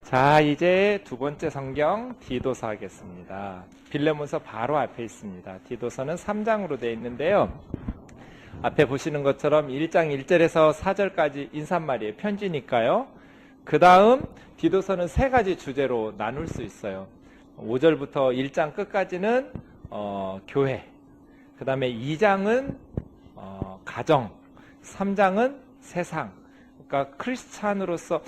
자, 이제 두 번째 성경 디도서 하겠습니다. 빌레몬서 바로 앞에 있습니다. 디도서는 3장으로 되어 있는데요. 앞에 보시는 것처럼 1장 1절에서 4절까지 인사말이에요. 편지니까요. 그 다음 디도서는 세 가지 주제로 나눌 수 있어요. 5절부터 1장 끝까지는 교회, 그 다음에 2장은 가정, 3장은 세상. 그러니까 크리스찬으로서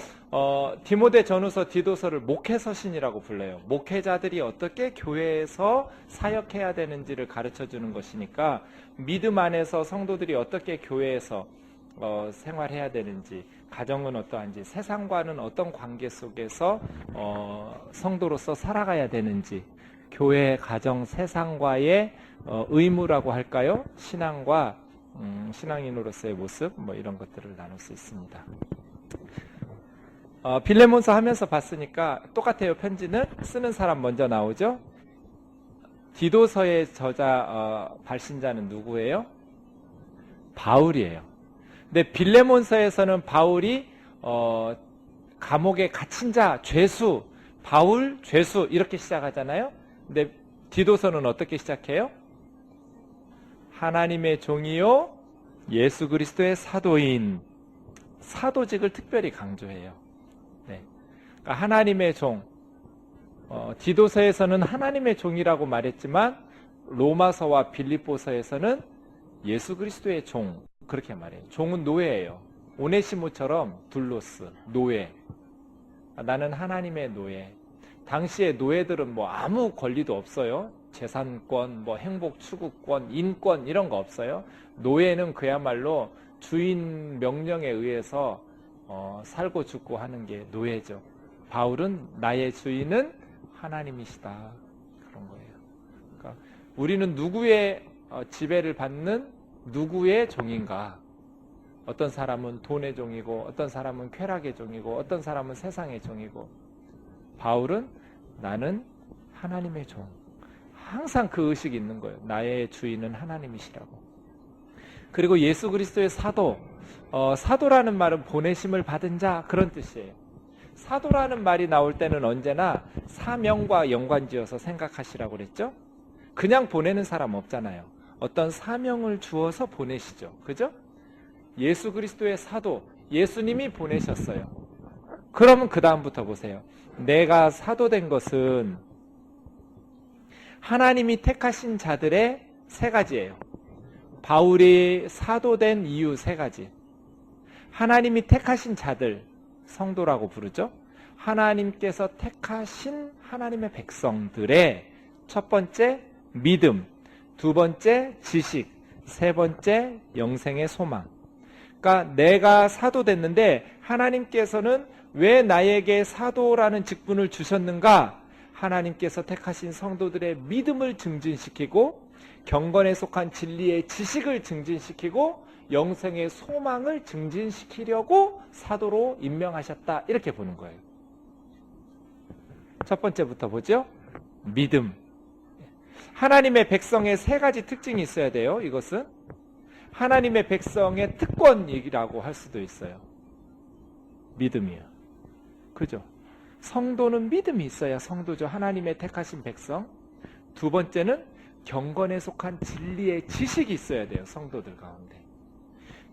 디모데 전후서 디도서를 목회서신이라고 불러요. 목회자들이 어떻게 교회에서 사역해야 되는지를 가르쳐주는 것이니까 믿음 안에서 성도들이 어떻게 교회에서 생활해야 되는지, 가정은 어떠한지, 세상과는 어떤 관계 속에서 성도로서 살아가야 되는지, 교회, 가정, 세상과의 의무라고 할까요? 신앙과 신앙인으로서의 모습, 이런 것들을 나눌 수 있습니다. 빌레몬서 하면서 봤으니까 똑같아요. 편지는 쓰는 사람 먼저 나오죠. 디도서의 저자 발신자는 누구예요? 바울이에요. 근데 빌레몬서에서는 바울이 감옥에 갇힌 자, 죄수, 바울, 죄수 이렇게 시작하잖아요. 근데 디도서는 어떻게 시작해요? 하나님의 종이요 예수 그리스도의 사도인, 사도직을 특별히 강조해요. 네. 그러니까 하나님의 종, 디도서에서는 하나님의 종이라고 말했지만 로마서와 빌립보서에서는 예수 그리스도의 종, 그렇게 말해요. 종은 노예예요. 오네시모처럼 둘로스, 노예. 나는 하나님의 노예. 당시에 노예들은 아무 권리도 없어요. 재산권, 행복 추구권, 인권 이런 거 없어요. 노예는 그야말로 주인 명령에 의해서 살고 죽고 하는 게 노예죠. 바울은 나의 주인은 하나님이시다, 그런 거예요. 그러니까 우리는 누구의 지배를 받는 누구의 종인가? 어떤 사람은 돈의 종이고, 어떤 사람은 쾌락의 종이고, 어떤 사람은 세상의 종이고, 바울은 나는 하나님의 종. 항상 그 의식이 있는 거예요. 나의 주인은 하나님이시라고. 그리고 예수 그리스도의 사도, 사도라는 말은 보내심을 받은 자, 그런 뜻이에요. 사도라는 말이 나올 때는 언제나 사명과 연관지어서 생각하시라고 그랬죠. 그냥 보내는 사람 없잖아요. 어떤 사명을 주어서 보내시죠. 그죠? 예수 그리스도의 사도, 예수님이 보내셨어요. 그러면 그 다음부터 보세요. 내가 사도된 것은 하나님이 택하신 자들의 세 가지예요. 바울이 사도된 이유 세 가지. 하나님이 택하신 자들, 성도라고 부르죠. 하나님께서 택하신 하나님의 백성들의 첫 번째 믿음, 두 번째 지식, 세 번째 영생의 소망. 그러니까 내가 사도됐는데 하나님께서는 왜 나에게 사도라는 직분을 주셨는가? 하나님께서 택하신 성도들의 믿음을 증진시키고, 경건에 속한 진리의 지식을 증진시키고, 영생의 소망을 증진시키려고 사도로 임명하셨다, 이렇게 보는 거예요. 첫 번째부터 보죠. 믿음. 하나님의 백성의 세 가지 특징이 있어야 돼요. 이것은 하나님의 백성의 특권이라고 할 수도 있어요. 믿음이요. 그죠? 성도는 믿음이 있어야 성도죠. 하나님의 택하신 백성. 두 번째는 경건에 속한 진리의 지식이 있어야 돼요. 성도들 가운데.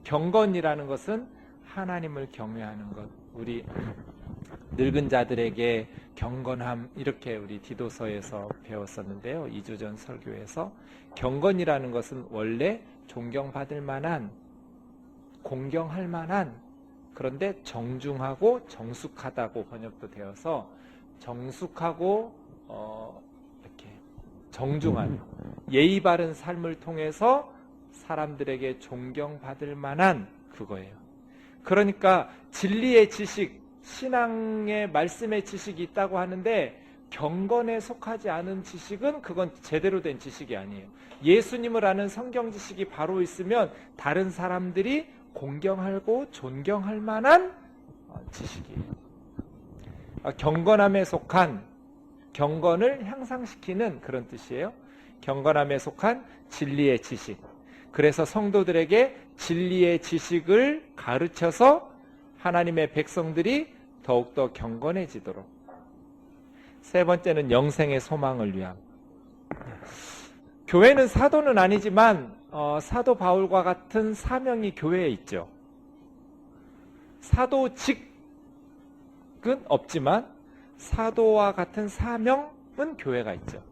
경건이라는 것은 하나님을 경외하는 것. 우리 늙은 자들에게 경건함, 이렇게 우리 디도서에서 배웠었는데요. 2주 전 설교에서 경건이라는 것은 원래 존경받을 만한, 공경할 만한, 그런데 정중하고 정숙하다고 번역도 되어서 정숙하고 이렇게 정중한 예의 바른 삶을 통해서 사람들에게 존경받을 만한 그거예요. 그러니까 진리의 지식, 신앙의 말씀의 지식이 있다고 하는데 경건에 속하지 않은 지식은 그건 제대로 된 지식이 아니에요. 예수님을 아는 성경 지식이 바로 있으면 다른 사람들이 공경하고 존경할 만한 지식이에요. 경건함에 속한, 경건을 향상시키는 그런 뜻이에요. 경건함에 속한 진리의 지식. 그래서 성도들에게 진리의 지식을 가르쳐서 하나님의 백성들이 더욱더 경건해지도록. 세 번째는 영생의 소망을 위함. 교회는 사도는 아니지만 사도 바울과 같은 사명이 교회에 있죠. 사도직은 없지만 사도와 같은 사명은 교회가 있죠.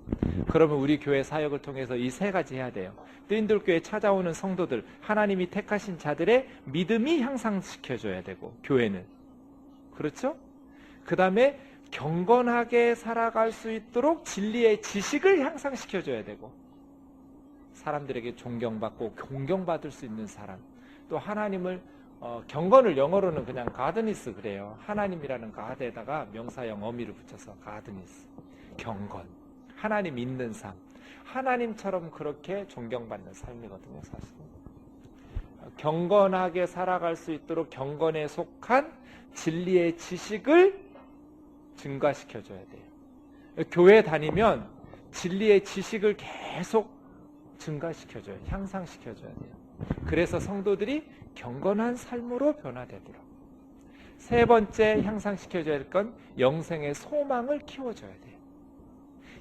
그러면 우리 교회 사역을 통해서 이 세 가지 해야 돼요. 뜨인돌교회에 찾아오는 성도들, 하나님이 택하신 자들의 믿음이 향상시켜줘야 되고, 교회는. 그렇죠? 그 다음에 경건하게 살아갈 수 있도록 진리의 지식을 향상시켜줘야 되고, 사람들에게 존경받고 공경받을 수 있는 사람, 또 하나님을 경건을 영어로는 그냥 가드니스 그래요. 하나님이라는 가드에다가 명사형 어미를 붙여서 가드니스, 경건, 하나님 있는 삶, 하나님처럼 그렇게 존경받는 삶이거든요. 사실은 경건하게 살아갈 수 있도록 경건에 속한 진리의 지식을 증가시켜줘야 돼요. 교회 다니면 진리의 지식을 계속 증가시켜줘요. 향상시켜줘야 돼요. 그래서 성도들이 경건한 삶으로 변화되도록. 세 번째 향상시켜줘야 할 건 영생의 소망을 키워줘야 돼요.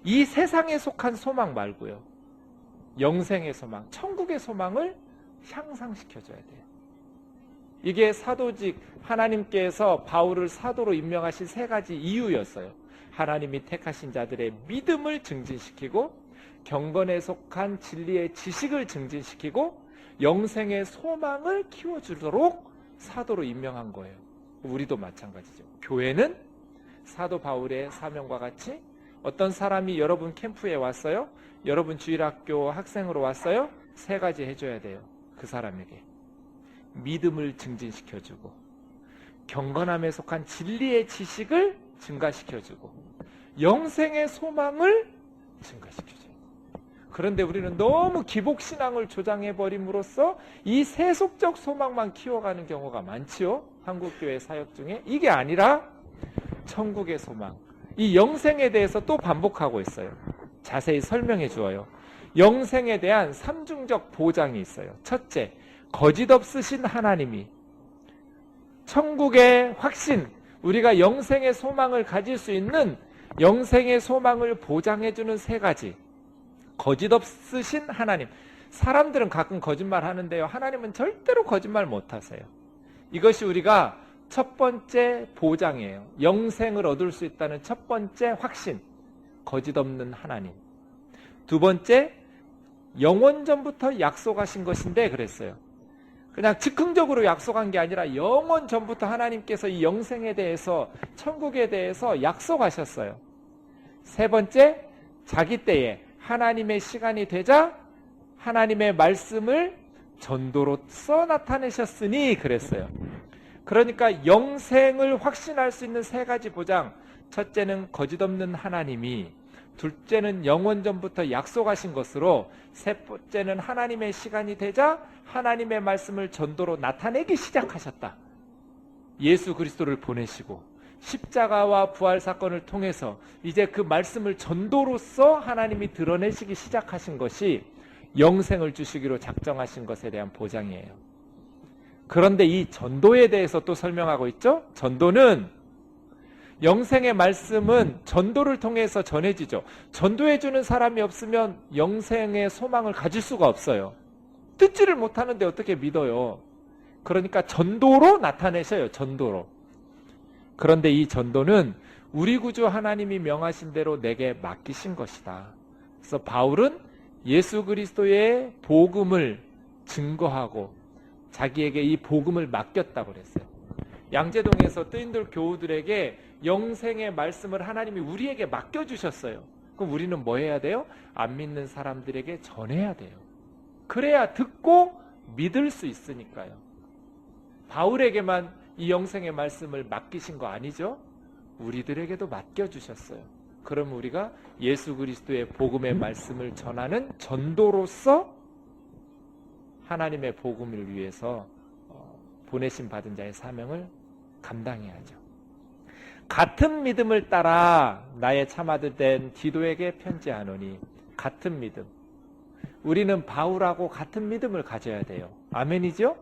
이 세상에 속한 소망 말고요. 영생의 소망, 천국의 소망을 향상시켜줘야 돼요. 이게 사도직, 하나님께서 바울을 사도로 임명하신 세 가지 이유였어요. 하나님이 택하신 자들의 믿음을 증진시키고, 경건에 속한 진리의 지식을 증진시키고, 영생의 소망을 키워주도록 사도로 임명한 거예요. 우리도 마찬가지죠. 교회는 사도 바울의 사명과 같이 어떤 사람이 여러분 캠프에 왔어요? 여러분 주일학교 학생으로 왔어요? 세 가지 해줘야 돼요. 그 사람에게 믿음을 증진시켜주고, 경건함에 속한 진리의 지식을 증가시켜주고, 영생의 소망을 증가시켜줘요. 그런데 우리는 너무 기복신앙을 조장해버림으로써 이 세속적 소망만 키워가는 경우가 많지요. 한국교회 사역 중에. 이게 아니라 천국의 소망, 이 영생에 대해서 또 반복하고 있어요. 자세히 설명해 주어요. 영생에 대한 삼중적 보장이 있어요. 첫째, 거짓 없으신 하나님이 천국의 확신, 우리가 영생의 소망을 가질 수 있는 영생의 소망을 보장해주는 세 가지. 거짓 없으신 하나님. 사람들은 가끔 거짓말 하는데요, 하나님은 절대로 거짓말 못 하세요. 이것이 우리가 첫 번째 보장이에요. 영생을 얻을 수 있다는 첫 번째 확신, 거짓 없는 하나님. 두 번째, 영원전부터 약속하신 것인데 그랬어요. 그냥 즉흥적으로 약속한 게 아니라 영원 전부터 하나님께서 이 영생에 대해서, 천국에 대해서 약속하셨어요. 세 번째, 자기 때에 하나님의 시간이 되자 하나님의 말씀을 전도로써 나타내셨으니 그랬어요. 그러니까 영생을 확신할 수 있는 세 가지 보장. 첫째는 거짓 없는 하나님이, 둘째는 영원 전부터 약속하신 것으로, 세 번째는 하나님의 시간이 되자 하나님의 말씀을 전도로 나타내기 시작하셨다. 예수 그리스도를 보내시고 십자가와 부활 사건을 통해서 이제 그 말씀을 전도로서 하나님이 드러내시기 시작하신 것이 영생을 주시기로 작정하신 것에 대한 보장이에요. 그런데 이 전도에 대해서 또 설명하고 있죠. 전도는, 영생의 말씀은 전도를 통해서 전해지죠. 전도해주는 사람이 없으면 영생의 소망을 가질 수가 없어요. 듣지를 못하는데 어떻게 믿어요? 그러니까 전도로 나타내셔요. 전도로. 그런데 이 전도는 우리 구주 하나님이 명하신 대로 내게 맡기신 것이다. 그래서 바울은 예수 그리스도의 복음을 증거하고 자기에게 이 복음을 맡겼다고 그랬어요. 양재동에서 뜨인돌 교우들에게 영생의 말씀을 하나님이 우리에게 맡겨주셨어요. 그럼 우리는 뭐 해야 돼요? 안 믿는 사람들에게 전해야 돼요. 그래야 듣고 믿을 수 있으니까요. 바울에게만 이 영생의 말씀을 맡기신 거 아니죠? 우리들에게도 맡겨주셨어요. 그럼 우리가 예수 그리스도의 복음의 말씀을 전하는 전도로서 하나님의 복음을 위해서 보내심 받은 자의 사명을 감당해야죠. 같은 믿음을 따라 나의 참아들 된 디도에게 편지하노니. 같은 믿음. 우리는 바울하고 같은 믿음을 가져야 돼요. 아멘이죠?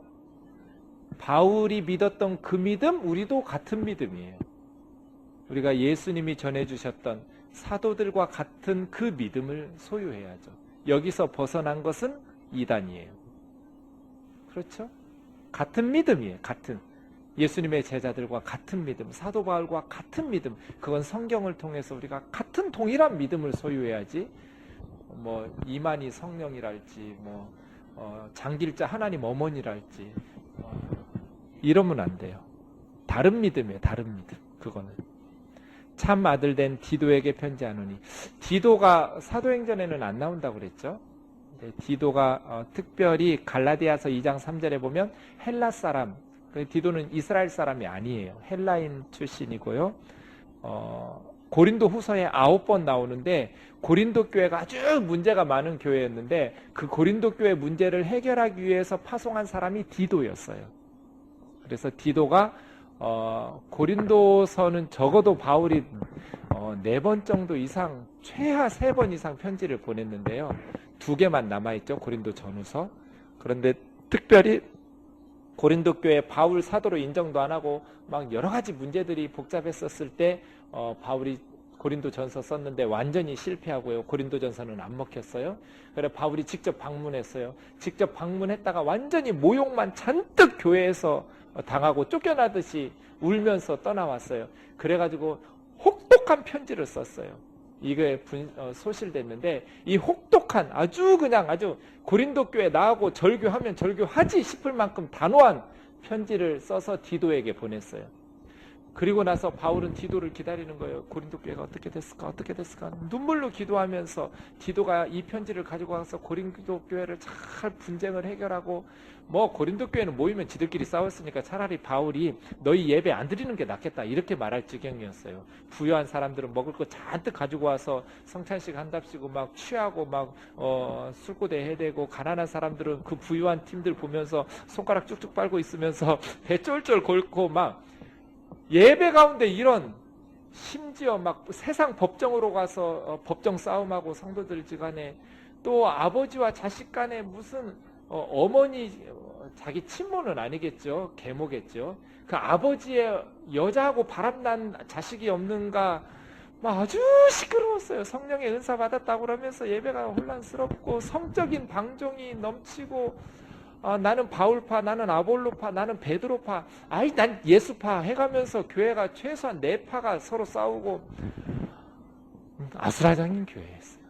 바울이 믿었던 그 믿음, 우리도 같은 믿음이에요. 우리가 예수님이 전해주셨던 사도들과 같은 그 믿음을 소유해야죠. 여기서 벗어난 것은 이단이에요. 그렇죠? 같은 믿음이에요. 같은 예수님의 제자들과 같은 믿음, 사도 바울과 같은 믿음, 그건 성경을 통해서 우리가 같은 동일한 믿음을 소유해야지 뭐 이만희 성령이랄지 뭐 장길자 하나님 어머니랄지 이러면 안 돼요. 다른 믿음이에요. 다른 믿음. 그거는 참 아들 된 디도에게 편지하노니, 디도가 사도행전에는 안 나온다고 그랬죠. 디도가 특별히 갈라디아서 2장 3절에 보면 헬라 사람, 디도는 이스라엘 사람이 아니에요. 헬라인 출신이고요. 고린도 후서에 9번 나오는데, 고린도 교회가 아주 문제가 많은 교회였는데 그 고린도 교회 문제를 해결하기 위해서 파송한 사람이 디도였어요. 그래서 디도가 고린도서는 적어도 바울이 4번 정도 이상, 최하 3번 이상 편지를 보냈는데요. 2개만 남아있죠. 고린도 전후서. 그런데 특별히 고린도 교회 바울 사도로 인정도 안 하고 막 여러 가지 문제들이 복잡했었을 때 바울이 고린도 전서 썼는데 완전히 실패하고요. 고린도 전서는 안 먹혔어요. 그래 바울이 직접 방문했어요. 직접 방문했다가 완전히 모욕만 잔뜩 교회에서 당하고 쫓겨나듯이 울면서 떠나왔어요. 그래가지고 혹독한 편지를 썼어요. 이게 소실됐는데, 이 혹독한 아주 고린도 교회 나하고 절교하면 절교하지 싶을 만큼 단호한 편지를 써서 디도에게 보냈어요. 그리고 나서 바울은 디도를 기다리는 거예요. 고린도 교회가 어떻게 됐을까 눈물로 기도하면서 디도가 이 편지를 가지고 와서 고린도 교회를 잘 분쟁을 해결하고, 뭐 고린도 교회는 모이면 지들끼리 싸웠으니까 차라리 바울이 너희 예배 안 드리는 게 낫겠다 이렇게 말할 지경이었어요. 부유한 사람들은 먹을 거 잔뜩 가지고 와서 성찬식 한답시고 막 취하고 막 술고대 해대고, 가난한 사람들은 그 부유한 팀들 보면서 손가락 쭉쭉 빨고 있으면서 배 쫄쫄 곪고 막 예배 가운데 이런, 심지어 막 세상 법정으로 가서 법정 싸움하고 성도들 간에, 또 아버지와 자식 간에 무슨 어머니, 자기 친모는 아니겠죠. 계모겠죠. 그 아버지의 여자하고 바람난 자식이 없는가 막 아주 시끄러웠어요. 성령의 은사 받았다고 그러면서 예배가 혼란스럽고 성적인 방종이 넘치고, 나는 바울파, 나는 아볼로파, 나는 베드로파, 난 예수파 해가면서 교회가 최소한 4파가 서로 싸우고 아수라장인 교회였어요.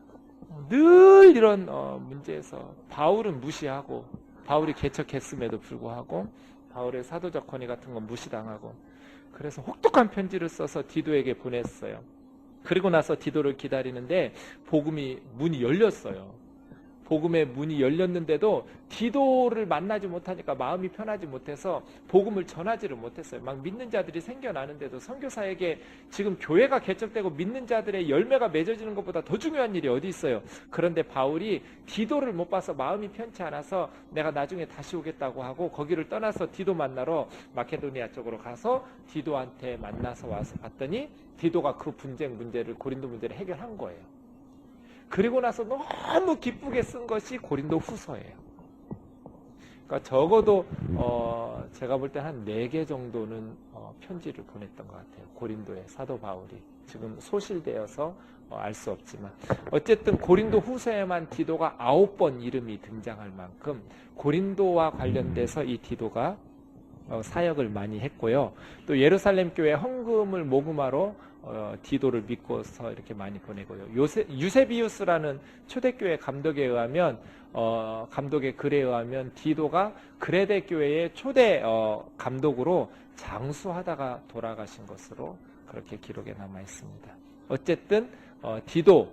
늘 이런 문제에서 바울은 무시하고, 바울이 개척했음에도 불구하고 바울의 사도적 권위 같은 건 무시당하고, 그래서 혹독한 편지를 써서 디도에게 보냈어요. 그리고 나서 디도를 기다리는데 복음이 문이 열렸어요. 복음의 문이 열렸는데도 디도를 만나지 못하니까 마음이 편하지 못해서 복음을 전하지를 못했어요. 막 믿는 자들이 생겨나는데도, 선교사에게 지금 교회가 개척되고 믿는 자들의 열매가 맺어지는 것보다 더 중요한 일이 어디 있어요. 그런데 바울이 디도를 못 봐서 마음이 편치 않아서 내가 나중에 다시 오겠다고 하고 거기를 떠나서 디도 만나러 마케도니아 쪽으로 가서 디도한테 만나서 와서 봤더니 디도가 그 분쟁 문제를, 고린도 문제를 해결한 거예요. 그리고 나서 너무 기쁘게 쓴 것이 고린도 후서예요. 그러니까 적어도 제가 볼 때 한 4개 정도는 편지를 보냈던 것 같아요. 고린도에 사도 바울이. 지금 소실되어서 알 수 없지만 어쨌든 고린도 후서에만 디도가 9번 이름이 등장할 만큼 고린도와 관련돼서 이 디도가 사역을 많이 했고요. 또 예루살렘 교회 헌금을 모금하러 디도를 믿고서 이렇게 많이 보내고요. 유세비우스라는 초대교회 감독에 의하면, 감독의 글에 의하면 디도가 그레데 교회의 초대 감독으로 장수하다가 돌아가신 것으로 그렇게 기록에 남아 있습니다. 어쨌든 디도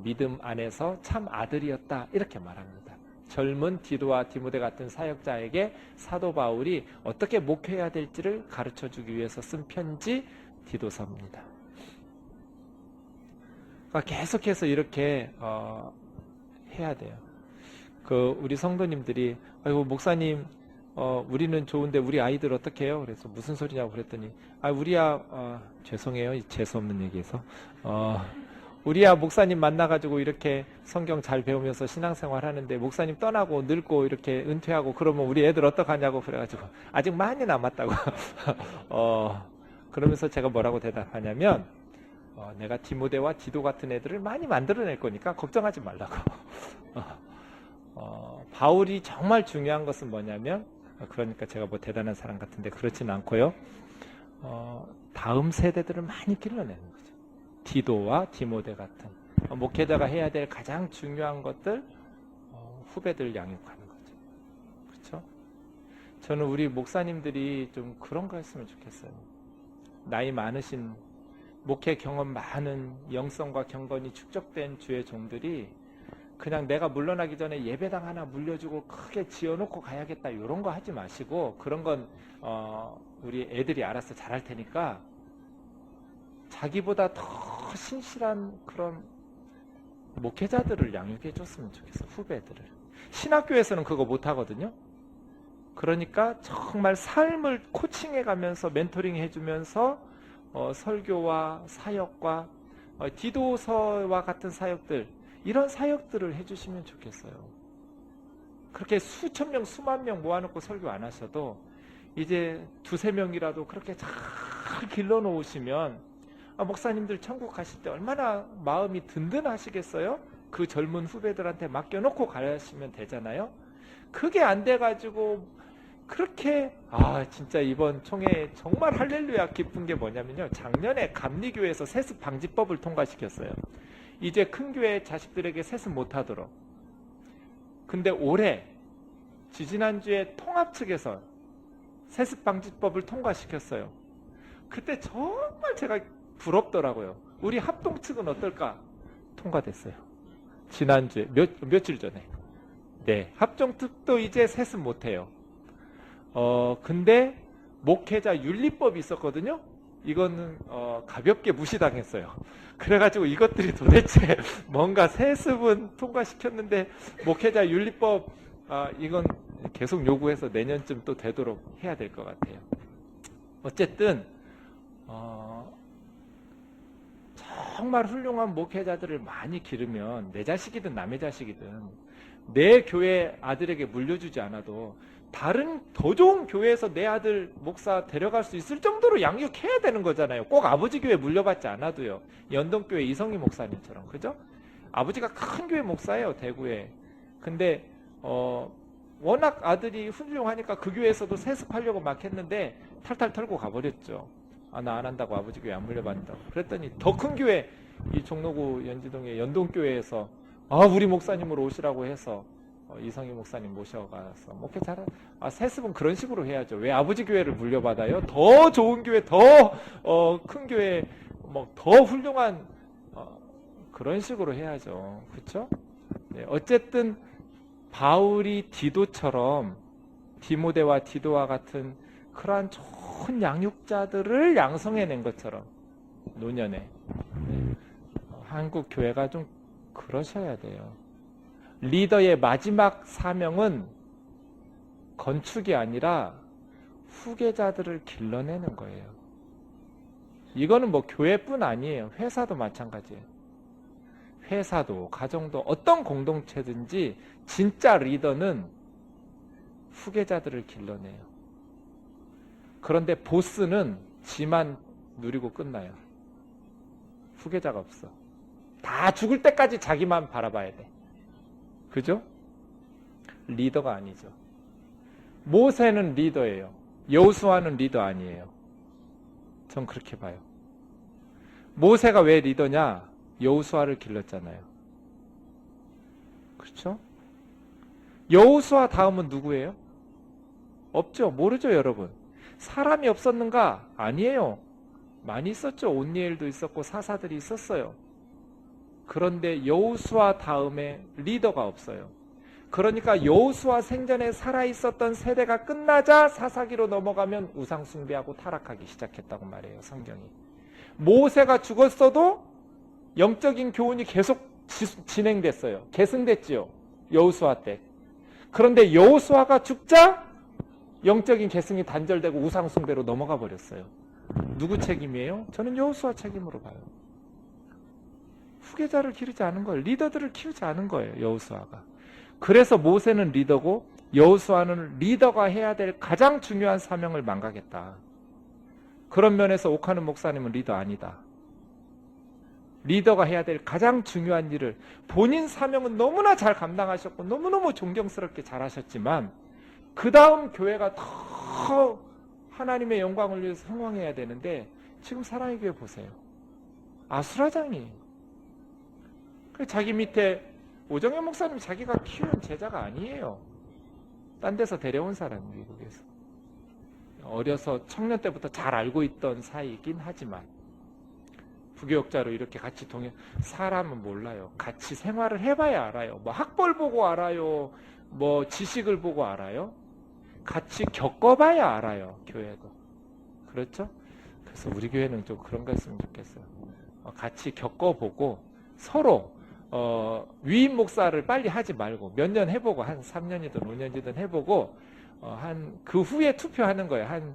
믿음 안에서 참 아들이었다 이렇게 말합니다. 젊은 디도와 디모데 같은 사역자에게 사도 바울이 어떻게 목회해야 될지를 가르쳐주기 위해서 쓴 편지 디도서입니다. 그러니까 계속해서 이렇게 해야 돼요. 우리 성도님들이 아이고 목사님 우리는 좋은데 우리 아이들 어떻게 해요? 그래서 무슨 소리냐고 그랬더니 우리야 죄송해요. 재수없는 얘기해서 우리야 목사님 만나가지고 이렇게 성경 잘 배우면서 신앙생활 하는데 목사님 떠나고 늙고 이렇게 은퇴하고 그러면 우리 애들 어떡하냐고 그래가지고 아직 많이 남았다고 그러면서 제가 뭐라고 대답하냐면 내가 디모데와 디도 같은 애들을 많이 만들어낼 거니까 걱정하지 말라고. 바울이 정말 중요한 것은 뭐냐면, 그러니까 제가 뭐 대단한 사람 같은데 그렇진 않고요. 다음 세대들을 많이 길러내는 거죠. 디도와 디모데 같은 목회자가 해야 될 가장 중요한 것들, 후배들 양육하는 거죠. 그렇죠? 저는 우리 목사님들이 좀 그런 거 했으면 좋겠어요. 나이 많으신, 목회 경험 많은, 영성과 경건이 축적된 주의 종들이 그냥 내가 물러나기 전에 예배당 하나 물려주고 크게 지어놓고 가야겠다 이런 거 하지 마시고, 그런 건 우리 애들이 알아서 잘할 테니까 자기보다 더 신실한 그런 목회자들을 양육해 줬으면 좋겠어. 후배들을. 신학교에서는 그거 못 하거든요. 그러니까 정말 삶을 코칭해 가면서 멘토링 해주면서 설교와 사역과 디도서와 같은 사역들, 이런 사역들을 해주시면 좋겠어요. 그렇게 수천 명, 수만 명 모아놓고 설교 안 하셔도 이제 두세 명이라도 그렇게 잘 길러놓으시면 목사님들 천국 가실 때 얼마나 마음이 든든하시겠어요? 그 젊은 후배들한테 맡겨놓고 가시면 되잖아요. 그게 안 돼가지고 그렇게 진짜 이번 총회 정말 할렐루야 기쁜 게 뭐냐면요, 작년에 감리교회에서 세습 방지법을 통과시켰어요. 이제 큰 교회 자식들에게 세습 못하도록. 근데 올해 지지난주에 통합 측에서 세습 방지법을 통과시켰어요. 그때 정말 제가 부럽더라고요. 우리 합동 측은 어떨까? 통과됐어요. 지난주에 며칠 전에. 네, 합동 측도 이제 세습 못해요. 근데 목회자 윤리법이 있었거든요. 이거는 가볍게 무시당했어요. 그래가지고 이것들이 도대체 뭔가 세습은 통과시켰는데 목회자 윤리법 이건 계속 요구해서 내년쯤 또 되도록 해야 될 것 같아요. 어쨌든 정말 훌륭한 목회자들을 많이 기르면 내 자식이든 남의 자식이든 내 교회 아들에게 물려주지 않아도 다른 더 좋은 교회에서 내 아들 목사 데려갈 수 있을 정도로 양육해야 되는 거잖아요. 꼭 아버지 교회 물려받지 않아도요. 연동교회 이성희 목사님처럼. 그죠? 아버지가 큰 교회 목사예요, 대구에. 근데 워낙 아들이 훌륭하니까 그 교회에서도 세습하려고 막 했는데 탈탈 털고 가버렸죠. 나 안 한다고, 아버지 교회 안 물려받는다고. 그랬더니 더 큰 교회, 이 종로구 연지동의 연동교회에서 우리 목사님으로 오시라고 해서 이성희 목사님 모셔가서 목회 잘하. 세습은 그런 식으로 해야죠. 왜 아버지 교회를 물려받아요? 더 좋은 교회, 더 큰 교회, 더 훌륭한 그런 식으로 해야죠. 그렇죠? 네, 어쨌든 바울이 디도처럼, 디모데와 디도와 같은 그러한 좋은 양육자들을 양성해낸 것처럼 노년에 한국 교회가 좀 그러셔야 돼요. 리더의 마지막 사명은 건축이 아니라 후계자들을 길러내는 거예요. 이거는 교회뿐 아니에요. 회사도 마찬가지예요. 회사도, 가정도, 어떤 공동체든지 진짜 리더는 후계자들을 길러내요. 그런데 보스는 지만 누리고 끝나요. 후계자가 없어. 다 죽을 때까지 자기만 바라봐야 돼. 그죠? 리더가 아니죠. 모세는 리더예요. 여호수아는 리더 아니에요. 전 그렇게 봐요. 모세가 왜 리더냐? 여호수아를 길렀잖아요. 그렇죠? 여호수아 다음은 누구예요? 없죠. 모르죠, 여러분. 사람이 없었는가? 아니에요. 많이 있었죠. 온니엘도 있었고 사사들이 있었어요. 그런데 여호수아 다음에 리더가 없어요. 그러니까 여호수아 생전에 살아있었던 세대가 끝나자 사사기로 넘어가면 우상 숭배하고 타락하기 시작했다고 말해요, 성경이. 모세가 죽었어도 영적인 교훈이 계속 진행됐어요. 계승됐지요, 여호수아 때. 그런데 여호수아가 죽자 영적인 계승이 단절되고 우상 숭배로 넘어가 버렸어요. 누구 책임이에요? 저는 여호수아 책임으로 봐요. 후계자를 기르지 않은 거예요. 리더들을 키우지 않은 거예요, 여호수아가. 그래서 모세는 리더고 여호수아는 리더가 해야 될 가장 중요한 사명을 망각했다. 그런 면에서 옥하는 목사님은 리더 아니다. 리더가 해야 될 가장 중요한 일을 본인 사명은 너무나 잘 감당하셨고 너무너무 존경스럽게 잘하셨지만 그 다음 교회가 더 하나님의 영광을 위해서 성황해야 되는데 지금 사랑의 교회 보세요. 아수라장이 자기 밑에 오정현 목사님 자기가 키운 제자가 아니에요. 딴 데서 데려온 사람, 미국에서. 어려서 청년 때부터 잘 알고 있던 사이이긴 하지만 부교육자로 이렇게 같이 사람은 몰라요. 같이 생활을 해봐야 알아요. 뭐 학벌 보고 알아요. 뭐 지식을 보고 알아요. 같이 겪어봐야 알아요. 교회도. 그렇죠? 그래서 우리 교회는 좀 그런 거 했으면 좋겠어요. 같이 겪어보고 서로 위임 목사를 빨리 하지 말고 몇 년 해보고 한 3년이든 5년이든 해보고 그 후에 투표하는 거예요. 한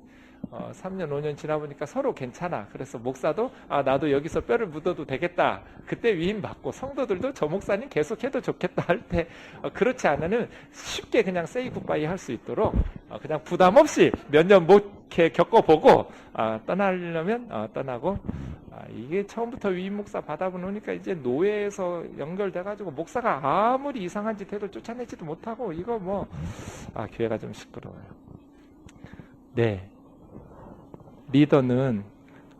3년 5년 지나보니까 서로 괜찮아. 그래서 목사도 나도 여기서 뼈를 묻어도 되겠다. 그때 위임 받고 성도들도 저 목사님 계속해도 좋겠다 할 때 그렇지 않으면 쉽게 그냥 세이 굿바이 할 수 있도록 그냥 부담 없이 몇 년 못 겪어보고 떠나려면 떠나고 이게 처음부터 위임 목사 받아보니까 이제 노예에서 연결돼가지고 목사가 아무리 이상한 짓 해도 쫓아내지도 못하고 이거 뭐 교회가 좀 시끄러워요. 네. 리더는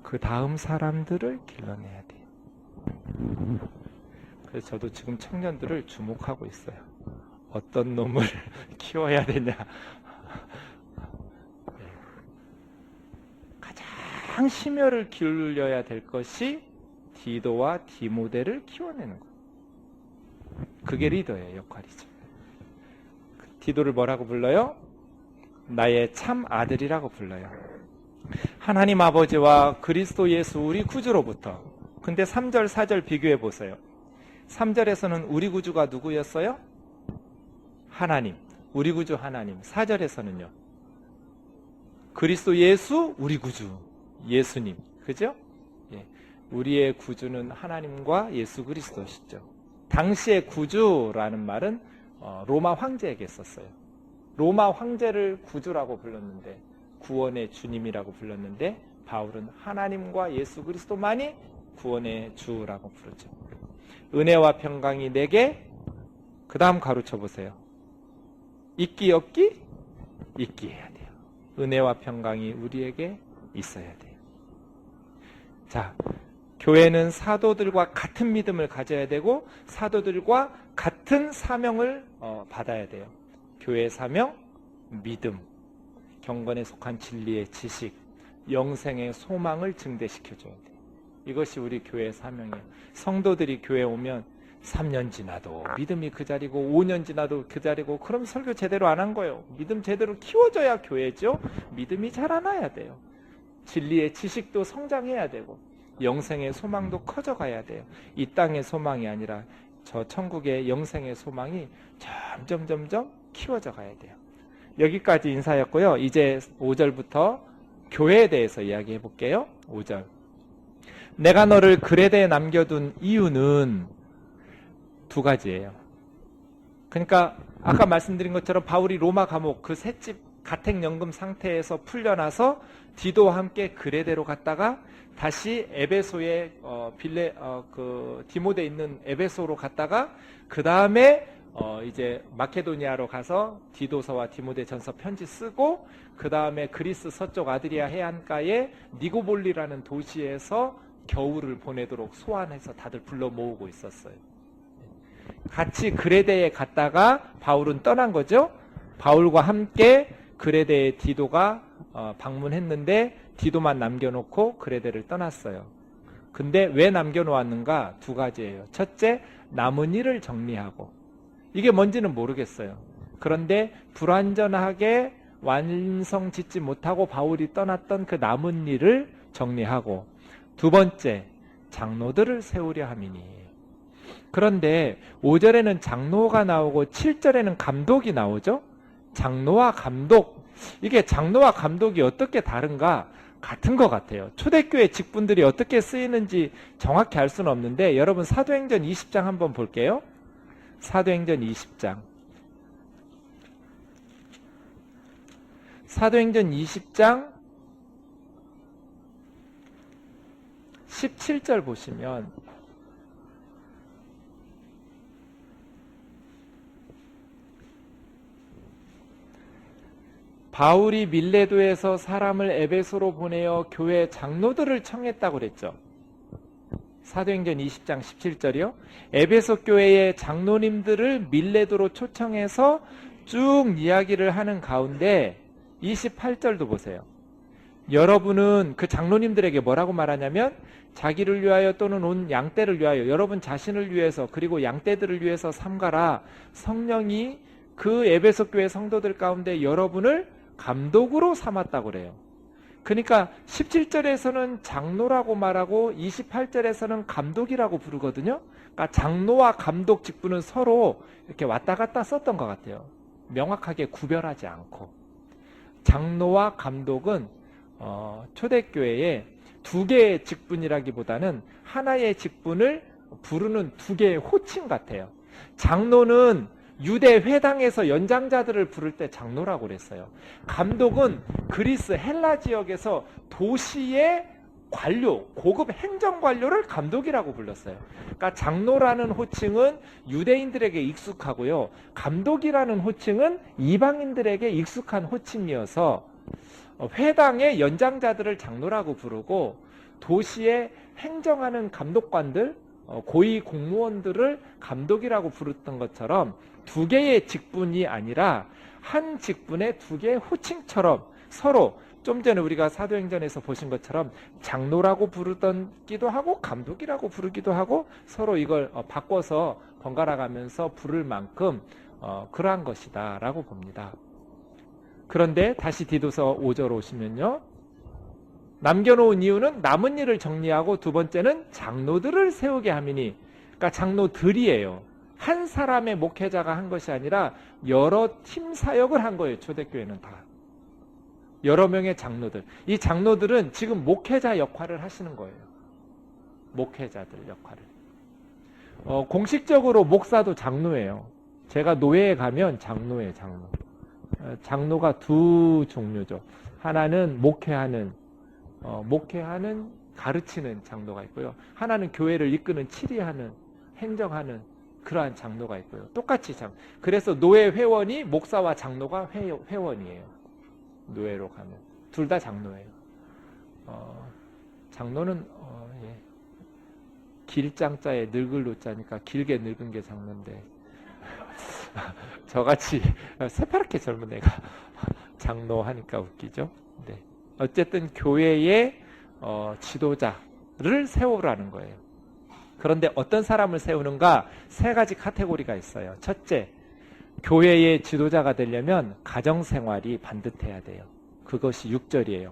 그 다음 사람들을 길러내야 돼요. 그래서 저도 지금 청년들을 주목하고 있어요. 어떤 놈을 키워야 되냐. 가장 심혈을 기울여야 될 것이 디도와 디모데를 키워내는 거예요. 그게 리더의 역할이죠. 디도를 뭐라고 불러요? 나의 참 아들이라고 불러요. 하나님 아버지와 그리스도 예수 우리 구주로부터. 근데 3절 4절 비교해 보세요. 3절에서는 우리 구주가 누구였어요? 하나님. 우리 구주 하나님. 4절에서는요. 그리스도 예수 우리 구주. 예수님. 그죠? 예. 우리의 구주는 하나님과 예수 그리스도시죠. 당시의 구주라는 말은 로마 황제에게 썼어요. 로마 황제를 구주라고 불렀는데 구원의 주님이라고 불렀는데 바울은 하나님과 예수 그리스도만이 구원의 주라고 부르죠. 은혜와 평강이 내게 그 다음 가로쳐 보세요. 있기 없기? 있기 해야 돼요. 은혜와 평강이 우리에게 있어야 돼요. 자, 교회는 사도들과 같은 믿음을 가져야 되고 사도들과 같은 사명을 받아야 돼요. 교회의 사명, 믿음, 경건에 속한 진리의 지식, 영생의 소망을 증대시켜줘야 돼요. 이것이 우리 교회의 사명이에요. 성도들이 교회에 오면 3년 지나도 믿음이 그 자리고 5년 지나도 그 자리고 그럼 설교 제대로 안 한 거예요. 믿음 제대로 키워줘야 교회죠. 믿음이 자라나야 돼요. 진리의 지식도 성장해야 되고 영생의 소망도 커져가야 돼요. 이 땅의 소망이 아니라 저 천국의 영생의 소망이 점점 키워져 가야 돼요. 여기까지 인사였고요. 이제 5절부터 교회에 대해서 이야기해 볼게요. 5절. 내가 너를 그레데에 남겨둔 이유는 두 가지예요. 그러니까 아까 말씀드린 것처럼 바울이 로마 감옥 그 셋집 가택연금 상태에서 풀려나서 디도와 함께 그레데로 갔다가 다시 에베소에 디모데 있는 에베소로 갔다가 그 다음에 이제 마케도니아로 가서 디도서와 디모데전서 편지 쓰고 그 다음에 그리스 서쪽 아드리아 해안가에 니고볼리라는 도시에서 겨울을 보내도록 소환해서 다들 불러 모으고 있었어요. 같이 그레데에 갔다가 바울은 떠난 거죠. 바울과 함께 그레데에 디도가 방문했는데 디도만 남겨놓고 그레데를 떠났어요. 근데 왜 남겨놓았는가? 두 가지예요. 첫째, 남은 일을 정리하고 이게 뭔지는 모르겠어요. 그런데 불완전하게 완성 짓지 못하고 바울이 떠났던 그 남은 일을 정리하고 두 번째, 장로들을 세우려 함이니. 그런데 5절에는 장로가 나오고 7절에는 감독이 나오죠. 장로와 감독, 이게 장로와 감독이 어떻게 다른가? 같은 것 같아요. 초대교회 직분들이 어떻게 쓰이는지 정확히 알 수는 없는데 여러분 사도행전 20장 한번 볼게요. 사도행전 20장. 사도행전 20장 17절 보시면 바울이 밀레도에서 사람을 에베소로 보내어 교회 장로들을 청했다고 그랬죠. 사도행전 20장 17절이요. 에베소 교회의 장로님들을 밀레도로 초청해서 쭉 이야기를 하는 가운데 28절도 보세요. 여러분은 그 장로님들에게 뭐라고 말하냐면 자기를 위하여 또는 온 양떼를 위하여 여러분 자신을 위해서 그리고 양떼들을 위해서 삼가라. 성령이 그 에베소 교회 성도들 가운데 여러분을 감독으로 삼았다고 그래요. 그러니까 17절에서는 장로라고 말하고 28절에서는 감독이라고 부르거든요. 그러니까 장로와 감독 직분은 서로 이렇게 왔다 갔다 썼던 것 같아요. 명확하게 구별하지 않고. 장로와 감독은 초대교회에 두 개의 직분이라기보다는 하나의 직분을 부르는 두 개의 호칭 같아요. 장로는 유대 회당에서 연장자들을 부를 때 장로라고 그랬어요. 감독은 그리스 헬라 지역에서 도시의 관료, 고급 행정관료를 감독이라고 불렀어요. 그러니까 장로라는 호칭은 유대인들에게 익숙하고요. 감독이라는 호칭은 이방인들에게 익숙한 호칭이어서 회당의 연장자들을 장로라고 부르고 도시의 행정하는 감독관들, 고위 공무원들을 감독이라고 부르던 것처럼 두 개의 직분이 아니라 한 직분의 두 개의 호칭처럼 서로 좀 전에 우리가 사도행전에서 보신 것처럼 장로라고 부르기도 하고 감독이라고 부르기도 하고 서로 이걸 바꿔서 번갈아 가면서 부를 만큼 그러한 것이다 라고 봅니다. 그런데 다시 디도서 5절 오시면요. 남겨놓은 이유는 남은 일을 정리하고 두 번째는 장로들을 세우게 함이니, 그러니까 장로들이에요. 한 사람의 목회자가 한 것이 아니라 여러 팀 사역을 한 거예요. 초대교회는 다. 여러 명의 장로들. 이 장로들은 지금 목회자 역할을 하시는 거예요. 목회자들 역할을. 공식적으로 목사도 장로예요. 제가 노예에 가면 장로예요. 장로. 장로가 두 종류죠. 하나는 목회하는 가르치는 장로가 있고요. 하나는 교회를 이끄는 치리하는 행정하는 그러한 장로가 있고요. 똑같이 그래서 노예 회원이 목사와 장로가 회원이에요. 노예로 가면 둘 다 장로예요. 장로는 길장자에 늙을 노자니까 길게 늙은 게 장로인데 저같이 새파랗게 젊은 애가 장로 하니까 웃기죠. 네. 어쨌든 교회의 지도자를 세우라는 거예요. 그런데 어떤 사람을 세우는가? 세 가지 카테고리가 있어요. 첫째, 교회의 지도자가 되려면 가정생활이 반듯해야 돼요. 그것이 6절이에요.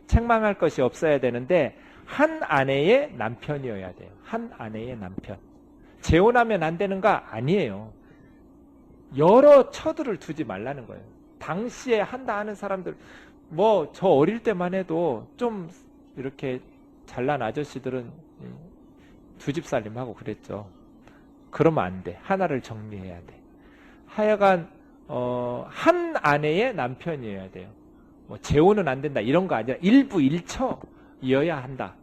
책망할 것이 없어야 되는데 한 아내의 남편이어야 돼요. 한 아내의 남편. 재혼하면 안 되는가? 아니에요. 여러 처들을 두지 말라는 거예요. 당시에 한다 하는 사람들, 저 어릴 때만 해도 좀 이렇게 잘난 아저씨들은 두 집 살림하고 그랬죠. 그러면 안 돼. 하나를 정리해야 돼. 하여간 한 아내의 남편이어야 돼요. 재혼은 안 된다 이런 거 아니라 일부 일처이어야 한다.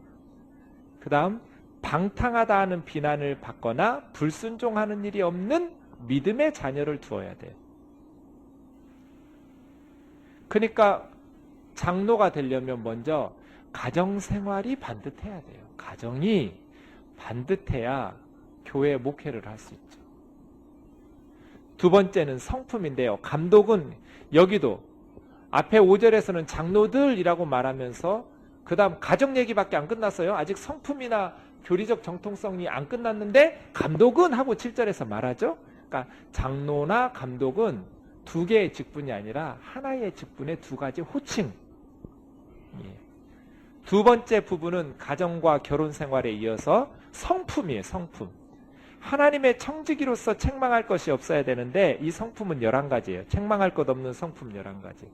그 다음 방탕하다 하는 비난을 받거나 불순종하는 일이 없는 믿음의 자녀를 두어야 돼요. 그러니까 장로가 되려면 먼저 가정생활이 반듯해야 돼요. 가정이 반듯해야 교회 목회를 할 수 있죠. 두 번째는 성품인데요. 감독은 여기도 앞에 5절에서는 장로들이라고 말하면서 그 다음 가정 얘기밖에 안 끝났어요. 아직 성품이나 교리적 정통성이 안 끝났는데 감독은 하고 7절에서 말하죠. 그러니까 장로나 감독은 두 개의 직분이 아니라 하나의 직분의 두 가지 호칭. 두 번째 부분은 가정과 결혼 생활에 이어서 성품이에요. 성품. 하나님의 청지기로서 책망할 것이 없어야 되는데 이 성품은 11가지예요. 책망할 것 없는 성품 11가지.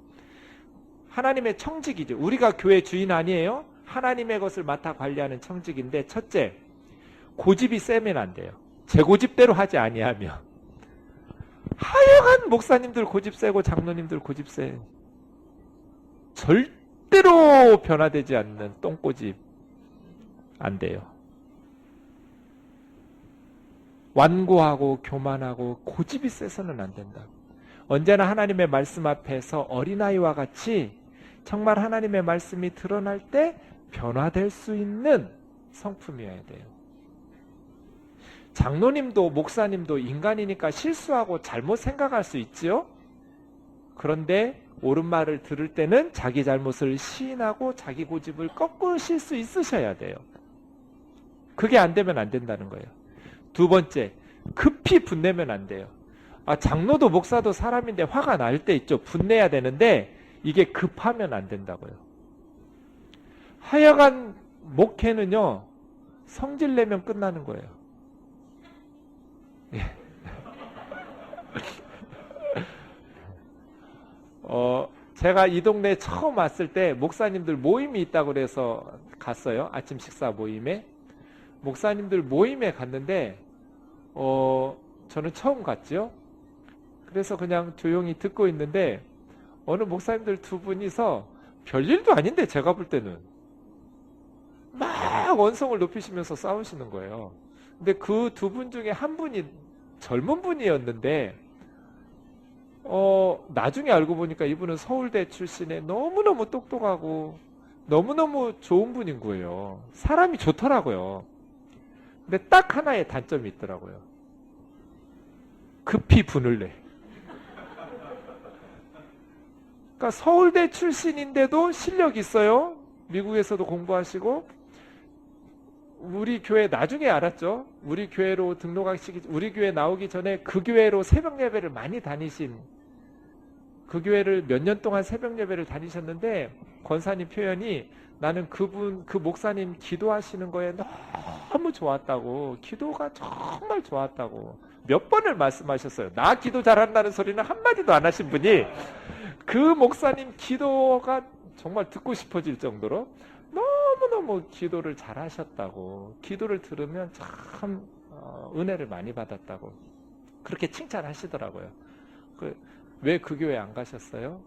하나님의 청지기죠. 우리가 교회 주인 아니에요? 하나님의 것을 맡아 관리하는 청지기인데 첫째, 고집이 세면 안 돼요. 제 고집대로 하지 아니하며. 하여간 목사님들 고집 세고 장로님들 고집 세. 절대로 변화되지 않는 똥고집. 안 돼요. 완고하고 교만하고 고집이 세서는 안 된다. 언제나 하나님의 말씀 앞에서 어린아이와 같이 정말 하나님의 말씀이 드러날 때 변화될 수 있는 성품이어야 돼요. 장로님도 목사님도 인간이니까 실수하고 잘못 생각할 수 있지요. 그런데 옳은 말을 들을 때는 자기 잘못을 시인하고 자기 고집을 꺾으실 수 있으셔야 돼요. 그게 안 되면 안 된다는 거예요. 두 번째, 급히 분내면 안 돼요. 장로도 목사도 사람인데 화가 날 때 있죠. 분내야 되는데 이게 급하면 안 된다고요. 하여간 목회는요, 성질 내면 끝나는 거예요. 예. 제가 이 동네에 처음 왔을 때 목사님들 모임이 있다고 그래서 갔어요. 아침 식사 모임에. 목사님들 모임에 갔는데 저는 처음 갔죠. 그래서 그냥 조용히 듣고 있는데 어느 목사님들 두 분이서 별일도 아닌데 제가 볼 때는 막 원성을 높이시면서 싸우시는 거예요. 근데 그 두 분 중에 한 분이 젊은 분이었는데 나중에 알고 보니까 이분은 서울대 출신에 너무너무 똑똑하고 너무너무 좋은 분인 거예요. 사람이 좋더라고요. 근데 딱 하나의 단점이 있더라고요. 급히 분을 내. 그러니까 서울대 출신인데도 실력 있어요. 미국에서도 공부하시고. 우리 교회 나중에 알았죠. 우리 교회로 등록하시기, 우리 교회 나오기 전에 그 교회로 새벽 예배를 많이 다니신, 그 교회를 몇 년 동안 새벽 예배를 다니셨는데 권사님 표현이 나는 그 목사님 기도하시는 거에 너무 좋았다고, 기도가 정말 좋았다고 몇 번을 말씀하셨어요. 나 기도 잘한다는 소리는 한마디도 안 하신 분이 그 목사님 기도가 정말 듣고 싶어질 정도로 너무너무 기도를 잘하셨다고, 기도를 들으면 참 은혜를 많이 받았다고 그렇게 칭찬하시더라고요. 왜 그 교회 안 가셨어요?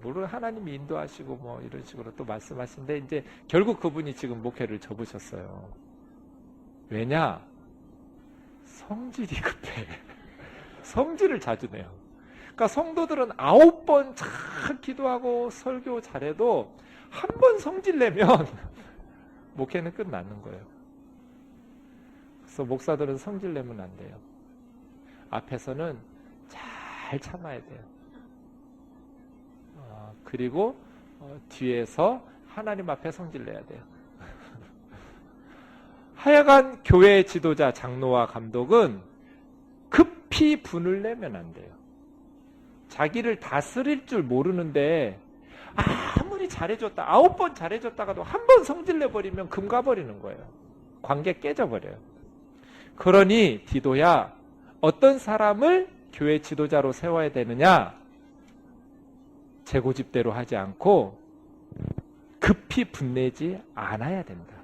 물론 하나님이 인도하시고 뭐 이런 식으로 또 말씀하시는데 이제 결국 그분이 지금 목회를 접으셨어요. 왜냐? 성질이 급해. 성질을 자주 내요. 그러니까 성도들은 9번 잘 기도하고 설교 잘해도 한 번 성질 내면 목회는 끝나는 거예요. 그래서 목사들은 성질 내면 안 돼요. 앞에서는 잘 참아야 돼요. 그리고 뒤에서 하나님 앞에 성질 내야 돼요. 하여간 교회 지도자, 장로와 감독은 급히 분을 내면 안 돼요. 자기를 다스릴 줄 모르는데 아무리 잘해줬다, 9번 잘해줬다가도 한 번 성질 내버리면 금 가버리는 거예요. 관계 깨져버려요. 그러니 디도야, 어떤 사람을 교회 지도자로 세워야 되느냐? 제 고집대로 하지 않고 급히 분내지 않아야 된다.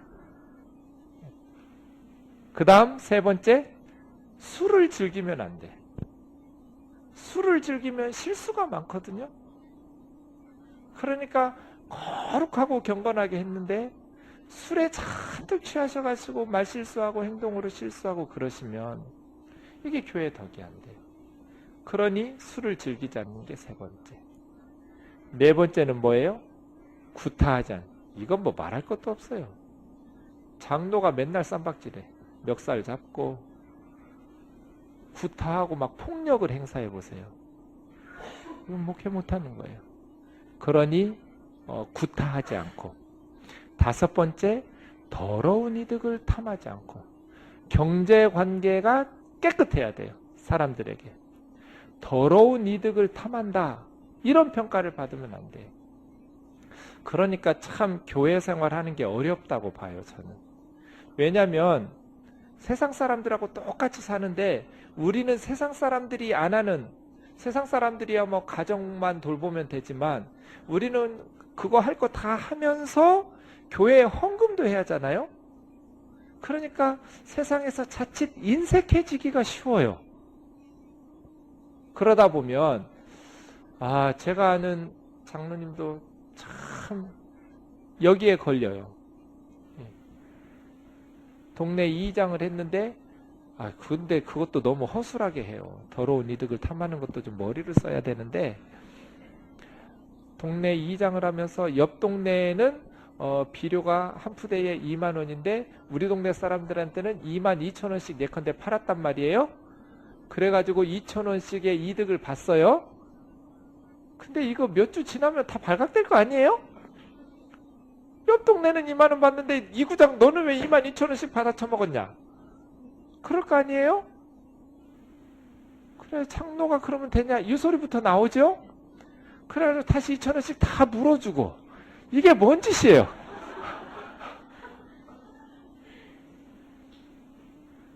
그 다음 세 번째, 술을 즐기면 안 돼. 술을 즐기면 실수가 많거든요. 그러니까 거룩하고 경건하게 했는데 술에 잔뜩 취하셔가지고 말실수하고 행동으로 실수하고 그러시면 이게 교회에 덕이 안 돼요. 그러니 술을 즐기지 않는 게 세 번째. 네 번째는 뭐예요? 구타하지 않는. 이건 뭐 말할 것도 없어요. 장로가 맨날 쌈박질해. 멱살 잡고 구타하고 막 폭력을 행사해 보세요. 이건 목회 못하는 거예요. 그러니 구타하지 않고. 다섯 번째, 더러운 이득을 탐하지 않고. 경제관계가 깨끗해야 돼요. 사람들에게. 더러운 이득을 탐한다, 이런 평가를 받으면 안 돼요. 그러니까 참 교회 생활하는 게 어렵다고 봐요, 저는. 왜냐하면 세상 사람들하고 똑같이 사는데 우리는 세상 사람들이 안 하는, 세상 사람들이야 뭐 가정만 돌보면 되지만 우리는 그거 할 거 다 하면서 교회에 헌금도 해야 하잖아요. 그러니까 세상에서 자칫 인색해지기가 쉬워요. 그러다 보면 제가 아는 장로님도 참 여기에 걸려요. 동네 이장을 했는데 근데 그것도 너무 허술하게 해요. 더러운 이득을 탐하는 것도 좀 머리를 써야 되는데, 동네 이장을 하면서 옆 동네에는 비료가 한 푸대에 2만 원인데 우리 동네 사람들한테는 2만 2천 원씩 예컨대 팔았단 말이에요. 그래가지고 2천 원씩의 이득을 봤어요. 근데 이거 몇 주 지나면 다 발각될 거 아니에요? 옆 동네는 2만 원 받는데 이 구장 너는 왜 2만 2천 원씩 받아 처먹었냐? 그럴 거 아니에요? 그래, 장로가 그러면 되냐? 이 소리부터 나오죠? 그래서 다시 2천 원씩 다 물어주고, 이게 뭔 짓이에요?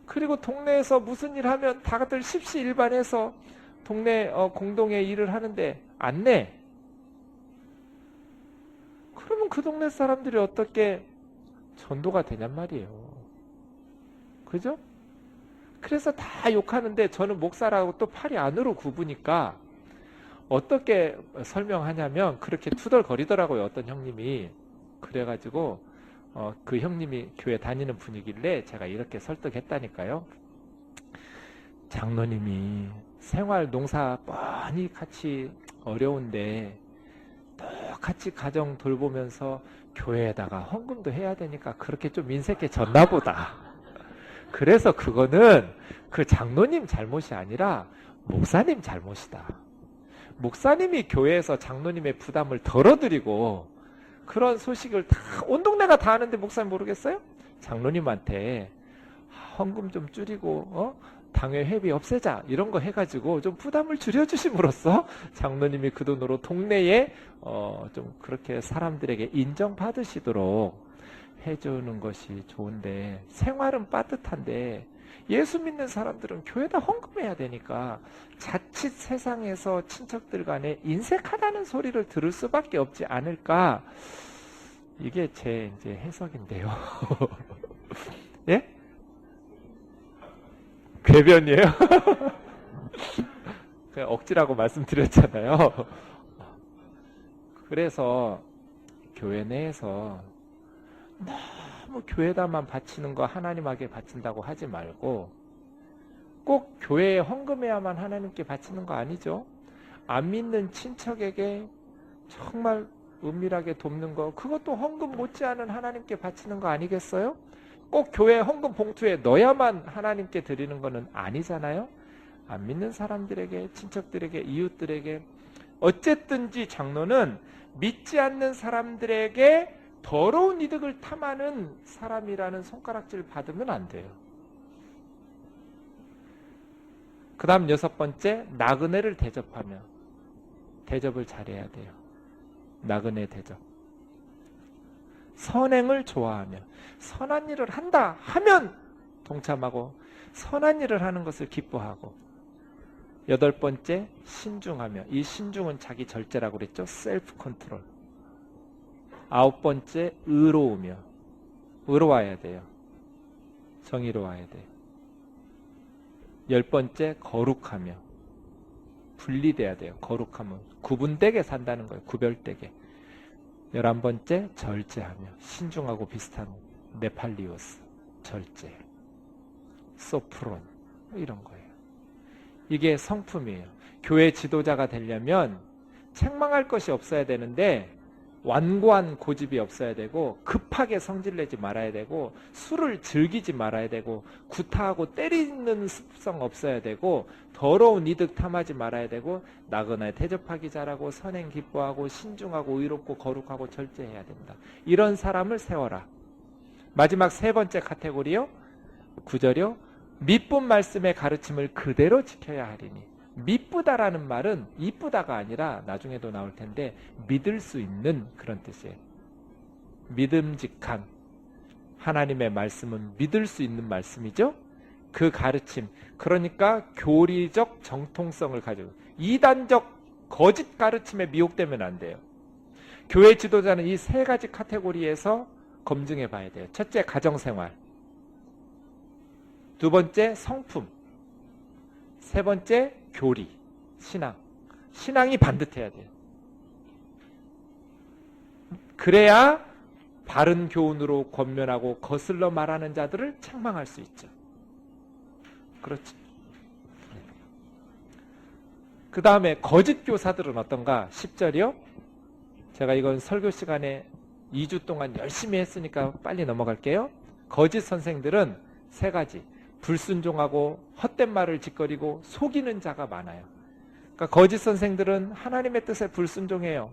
그리고 동네에서 무슨 일 하면 다들 십시일반해서 동네 공동의 일을 하는데 안 내. 그러면 그 동네 사람들이 어떻게 전도가 되냔 말이에요. 그죠? 그래서 다 욕하는데 저는 목사라고 또 팔이 안으로 굽으니까 어떻게 설명하냐면 그렇게 투덜거리더라고요. 어떤 형님이. 그래가지고 그 형님이 교회 다니는 분이길래 제가 이렇게 설득했다니까요. 장로님이 생활 농사 뻔히 같이 어려운데 똑같이 가정 돌보면서 교회에다가 헌금도 해야 되니까 그렇게 좀 인색해졌나 보다. 그래서 그거는 그 장로님 잘못이 아니라 목사님 잘못이다. 목사님이 교회에서 장로님의 부담을 덜어드리고 그런 소식을 다 온 동네가 다 아는데 목사님 모르겠어요? 장로님한테 헌금 좀 줄이고 당회 회비 없애자 이런 거 해가지고 좀 부담을 줄여주심으로써 장로님이 그 돈으로 동네에 좀 그렇게 사람들에게 인정받으시도록 해주는 것이 좋은데, 생활은 빠듯한데 예수 믿는 사람들은 교회다 헌금해야 되니까 자칫 세상에서 친척들 간에 인색하다는 소리를 들을 수밖에 없지 않을까. 이게 제 이제 해석인데요. 예? 궤변이에요? 그냥 억지라고 말씀드렸잖아요. 그래서 교회 내에서 너무 교회다만 바치는 거 하나님에게 바친다고 하지 말고, 꼭 교회에 헌금해야만 하나님께 바치는 거 아니죠. 안 믿는 친척에게 정말 은밀하게 돕는 거, 그것도 헌금 못지않은 하나님께 바치는 거 아니겠어요? 꼭 교회 헌금 봉투에 넣어야만 하나님께 드리는 거는 아니잖아요. 안 믿는 사람들에게, 친척들에게, 이웃들에게, 어쨌든지 장로는 믿지 않는 사람들에게 더러운 이득을 탐하는 사람이라는 손가락질 받으면 안 돼요. 그 다음 6번째, 나그네를 대접하며. 대접을 잘해야 돼요. 나그네 대접. 선행을 좋아하며. 선한 일을 한다 하면 동참하고, 선한 일을 하는 것을 기뻐하고. 8번째, 신중하며. 이 신중은 자기 절제라고 그랬죠. 셀프 컨트롤. 9번째, 의로우며. 의로워야 돼요. 정의로워야 돼요. 10번째, 거룩하며. 분리돼야 돼요. 거룩하면 구분되게 산다는 거예요. 구별되게. 11번째, 절제하며. 신중하고 비슷한 네팔리오스. 절제. 소프론. 이런 거예요. 이게 성품이에요. 교회 지도자가 되려면 책망할 것이 없어야 되는데 완고한 고집이 없어야 되고, 급하게 성질내지 말아야 되고, 술을 즐기지 말아야 되고, 구타하고 때리는 습성 없어야 되고, 더러운 이득 탐하지 말아야 되고, 나그네 대접하기 잘하고, 선행 기뻐하고, 신중하고, 의롭고, 거룩하고, 절제해야 된다. 이런 사람을 세워라. 마지막 3번째 카테고리요. 9절이요. 미쁜 말씀의 가르침을 그대로 지켜야 하리니. 미쁘다라는 말은 이쁘다가 아니라 나중에도 나올 텐데 믿을 수 있는 그런 뜻이에요. 믿음직한 하나님의 말씀은 믿을 수 있는 말씀이죠. 그 가르침, 그러니까 교리적 정통성을 가지고, 이단적 거짓 가르침에 미혹되면 안 돼요. 교회 지도자는 이 3가지 카테고리에서 검증해 봐야 돼요. 첫째, 가정생활. 2번째, 성품. 3번째, 교리, 신앙. 신앙이 반듯해야 돼요. 그래야 바른 교훈으로 권면하고 거슬러 말하는 자들을 책망할 수 있죠. 그렇죠. 그 다음에 거짓 교사들은 어떤가? 10절이요. 제가 이건 설교 시간에 2주 동안 열심히 했으니까 빨리 넘어갈게요. 거짓 선생들은 세 가지. 불순종하고 헛된 말을 짓거리고 속이는 자가 많아요. 그러니까 거짓 선생들은 하나님의 뜻에 불순종해요.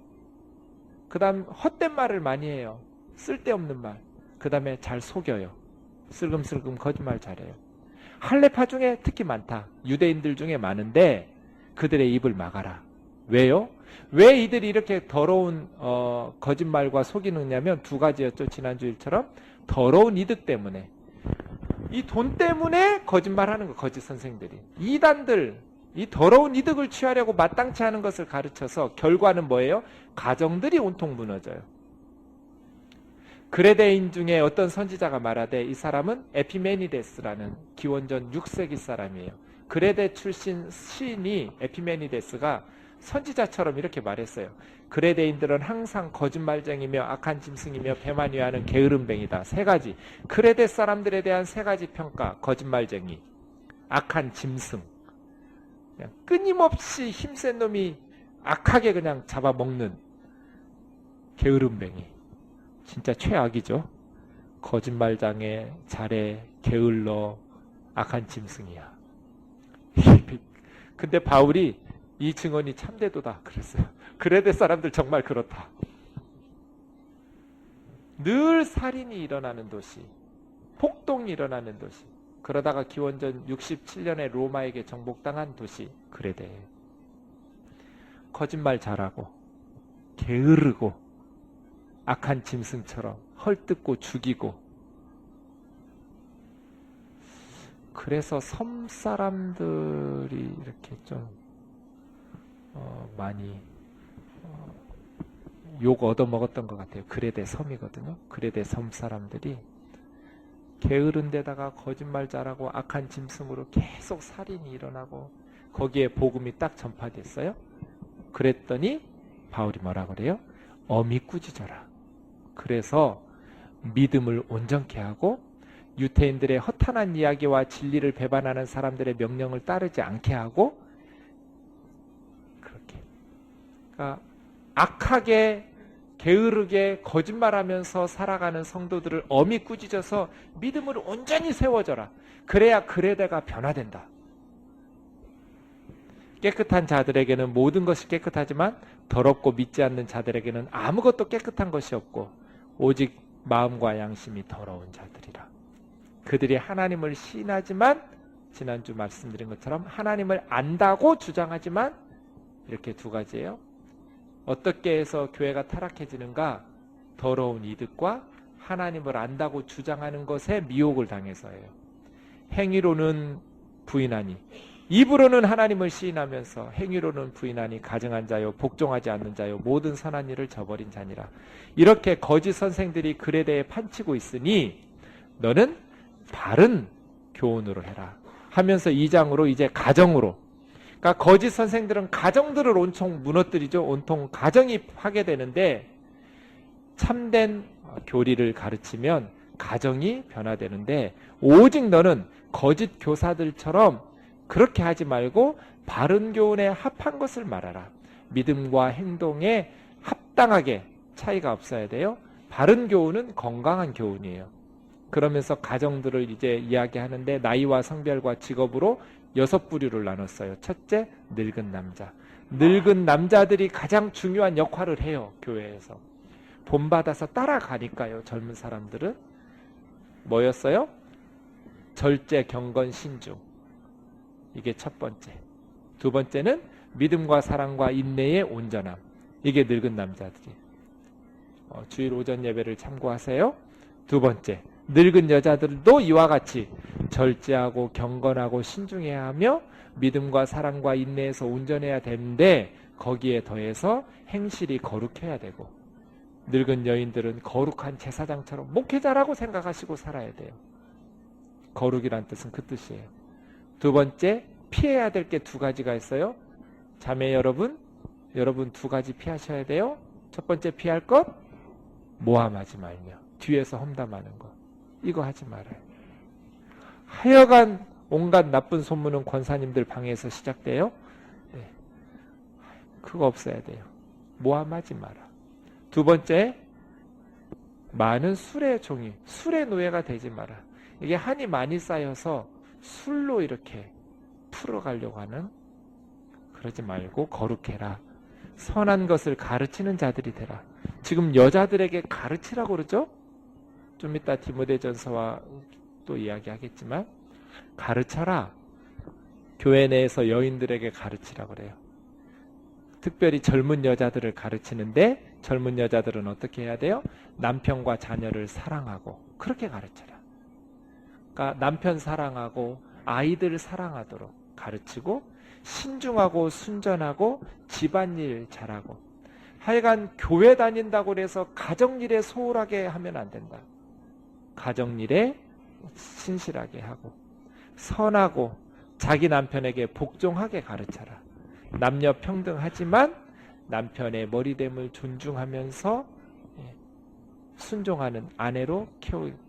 그 다음 헛된 말을 많이 해요. 쓸데없는 말. 그 다음에 잘 속여요. 슬금슬금 거짓말 잘해요. 할례파 중에 특히 많다. 유대인들 중에 많은데 그들의 입을 막아라. 왜요? 왜 이들이 이렇게 더러운 거짓말과 속이느냐면 두 가지였죠. 지난주 일처럼 더러운 이득 때문에. 이 돈 때문에 거짓말하는 거. 거짓 선생들이. 이단들 이 더러운 이득을 취하려고 마땅치 않은 것을 가르쳐서 결과는 뭐예요? 가정들이 온통 무너져요. 그레데인 중에 어떤 선지자가 말하되 이 사람은 에피메니데스라는 기원전 6세기 사람이에요. 그레데 출신 시인이 에피메니데스가 선지자처럼 이렇게 말했어요. 그레데인들은 항상 거짓말쟁이며 악한 짐승이며 배만 위하는 게으름뱅이다. 세 가지. 그레데 사람들에 대한 세 가지 평가. 거짓말쟁이, 악한 짐승, 그냥 끊임없이 힘센 놈이 악하게 그냥 잡아먹는 게으름뱅이. 진짜 최악이죠. 거짓말장애, 잘해, 게을러, 악한 짐승이야. 근데 바울이 이 증언이 참되도다 그랬어요. 그레데 사람들 정말 그렇다. 늘 살인이 일어나는 도시, 폭동이 일어나는 도시. 그러다가 기원전 67년에 로마에게 정복당한 도시 그레데예요. 거짓말 잘하고 게으르고 악한 짐승처럼 헐뜯고 죽이고. 그래서 섬 사람들이 이렇게 좀 많이 욕 얻어먹었던 것 같아요. 그레데 섬이거든요. 그레데 섬 사람들이 게으른 데다가 거짓말 잘하고 악한 짐승으로 계속 살인이 일어나고 거기에 복음이 딱 전파됐어요. 그랬더니 바울이 뭐라 그래요? 어미 꾸짖어라. 그래서 믿음을 온전케 하고 유태인들의 허탄한 이야기와 진리를 배반하는 사람들의 명령을 따르지 않게 하고, 그렇게 그러니까 악하게 게으르게 거짓말하면서 살아가는 성도들을 엄히 꾸짖어서 믿음을 온전히 세워져라. 그래야 그레데가 변화된다. 깨끗한 자들에게는 모든 것이 깨끗하지만 더럽고 믿지 않는 자들에게는 아무것도 깨끗한 것이 없고 오직 마음과 양심이 더러운 자들이라. 그들이 하나님을 시인하지만 지난주 말씀드린 것처럼 하나님을 안다고 주장하지만 이렇게 두 가지예요. 어떻게 해서 교회가 타락해지는가? 더러운 이득과 하나님을 안다고 주장하는 것에 미혹을 당해서예요. 행위로는 부인하니, 입으로는 하나님을 시인하면서 행위로는 부인하니 가증한 자요 복종하지 않는 자요 모든 선한 일을 저버린 자니라. 이렇게 거짓 선생들이 글에 대해 판치고 있으니 너는 바른 교훈으로 해라 하면서 2장으로 이제 가정으로, 그러니까 거짓 선생들은 가정들을 온통 무너뜨리죠. 온통 가정이 파괴되는데 참된 교리를 가르치면 가정이 변화되는데 오직 너는 거짓 교사들처럼 그렇게 하지 말고 바른 교훈에 합한 것을 말하라. 믿음과 행동에 합당하게 차이가 없어야 돼요. 바른 교훈은 건강한 교훈이에요. 그러면서 가정들을 이제 이야기하는데 나이와 성별과 직업으로 6부류를 나눴어요. 첫째, 늙은 남자. 늙은 남자들이 가장 중요한 역할을 해요. 교회에서. 본받아서 따라가니까요. 젊은 사람들은. 뭐였어요? 절제, 경건, 신중. 이게 첫 번째. 두 번째는 믿음과 사랑과 인내의 온전함. 이게 늙은 남자들이. 주일 오전 예배를 참고하세요. 두 번째, 늙은 여자들도 이와 같이 절제하고 경건하고 신중해야 하며 믿음과 사랑과 인내에서 온전해야 되는데 거기에 더해서 행실이 거룩해야 되고, 늙은 여인들은 거룩한 제사장처럼 목회자라고 생각하시고 살아야 돼요. 거룩이란 뜻은 그 뜻이에요. 두 번째, 피해야 될 게 두 가지가 있어요. 자매 여러분 두 가지 피하셔야 돼요. 첫 번째 피할 것, 모함하지 말며. 뒤에서 험담하는 거. 이거 하지 말아요. 하여간 온갖 나쁜 소문은 권사님들 방에서 시작돼요. 네. 그거 없어야 돼요. 모함하지 마라. 두 번째, 많은 술의 종이, 술의 노예가 되지 마라. 이게 한이 많이 쌓여서 술로 이렇게 풀어가려고 하는, 그러지 말고 거룩해라. 선한 것을 가르치는 자들이 되라. 지금 여자들에게 가르치라고 그러죠? 좀 이따 디모데전서와 또 이야기하겠지만 가르쳐라. 교회 내에서 여인들에게 가르치라고 그래요. 특별히 젊은 여자들을 가르치는데 젊은 여자들은 어떻게 해야 돼요? 남편과 자녀를 사랑하고 그렇게 가르쳐라. 그러니까 남편 사랑하고 아이들 사랑하도록 가르치고 신중하고 순전하고 집안일 잘하고 하여간 교회 다닌다고 해서 가정일에 소홀하게 하면 안 된다. 가정일에 신실하게 하고 선하고 자기 남편에게 복종하게 가르쳐라. 남녀 평등하지만 남편의 머리됨을 존중하면서 순종하는 아내로 키우고.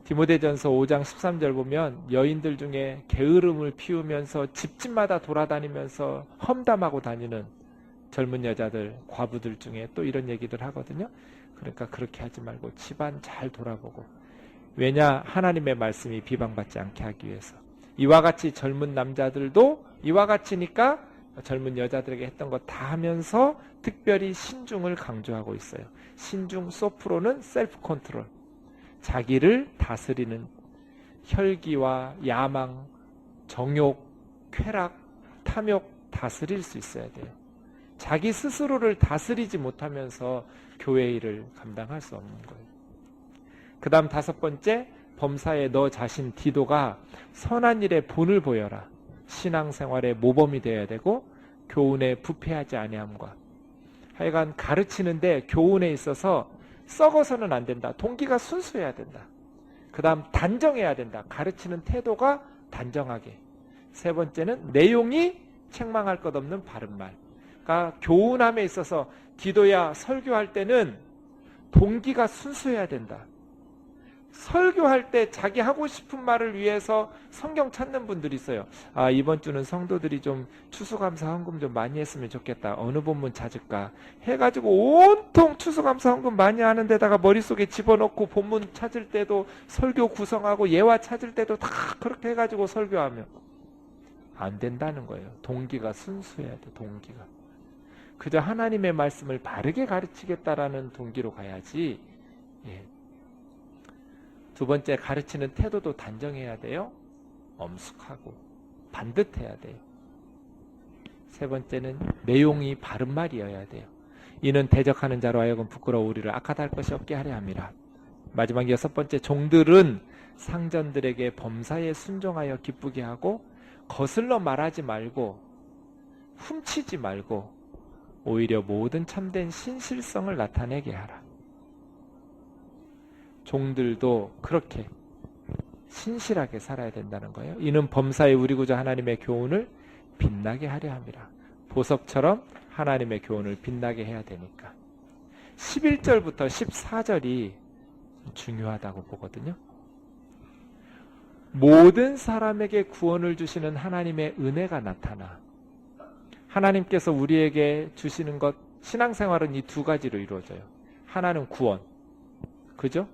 디모데전서 5장 13절 보면 여인들 중에 게으름을 피우면서 집집마다 돌아다니면서 험담하고 다니는 젊은 여자들, 과부들 중에 또 이런 얘기들 하거든요. 그러니까 그렇게 하지 말고 집안 잘 돌아보고. 왜냐? 하나님의 말씀이 비방받지 않게 하기 위해서. 이와 같이 젊은 남자들도 이와 같이니까 젊은 여자들에게 했던 거 다 하면서 특별히 신중을 강조하고 있어요. 신중, 소프로는 셀프 컨트롤. 자기를 다스리는 혈기와 야망, 정욕, 쾌락, 탐욕 다스릴 수 있어야 돼요. 자기 스스로를 다스리지 못하면서 교회 일을 감당할 수 없는 거예요. 그 다음 다섯 번째, 범사에 너 자신 디도가 선한 일에 본을 보여라. 신앙생활의 모범이 되어야 되고 교훈에 부패하지 아니함과. 하여간 가르치는데 교훈에 있어서 썩어서는 안 된다. 동기가 순수해야 된다. 그 다음 단정해야 된다. 가르치는 태도가 단정하게. 세 번째는 내용이 책망할 것 없는 바른 말. 그러니까 교훈함에 있어서 디도야 설교할 때는 동기가 순수해야 된다. 설교할 때 자기 하고 싶은 말을 위해서 성경 찾는 분들이 있어요. 아, 이번 주는 성도들이 좀 추수감사 헌금 좀 많이 했으면 좋겠다. 어느 본문 찾을까 해가지고 온통 추수감사 헌금 많이 하는 데다가 머릿속에 집어넣고 본문 찾을 때도 설교 구성하고 예화 찾을 때도 다 그렇게 해가지고 설교하면 안 된다는 거예요. 동기가 순수해야 돼. 동기가. 그저 하나님의 말씀을 바르게 가르치겠다라는 동기로 가야지. 예. 두 번째, 가르치는 태도도 단정해야 돼요. 엄숙하고 반듯해야 돼요. 세 번째는 내용이 바른 말이어야 돼요. 이는 대적하는 자로 하여금 부끄러워 우리를 악하다 할 것이 없게 하려 함이라. 마지막 여섯 번째, 종들은 상전들에게 범사에 순종하여 기쁘게 하고 거슬러 말하지 말고 훔치지 말고 오히려 모든 참된 신실성을 나타내게 하라. 종들도 그렇게 신실하게 살아야 된다는 거예요. 이는 범사에 우리 구주 하나님의 교훈을 빛나게 하려 함이라. 보석처럼 하나님의 교훈을 빛나게 해야 되니까. 11절부터 14절이 중요하다고 보거든요. 모든 사람에게 구원을 주시는 하나님의 은혜가 나타나. 하나님께서 우리에게 주시는 것, 신앙생활은 이 두 가지로 이루어져요. 하나는 구원. 그죠?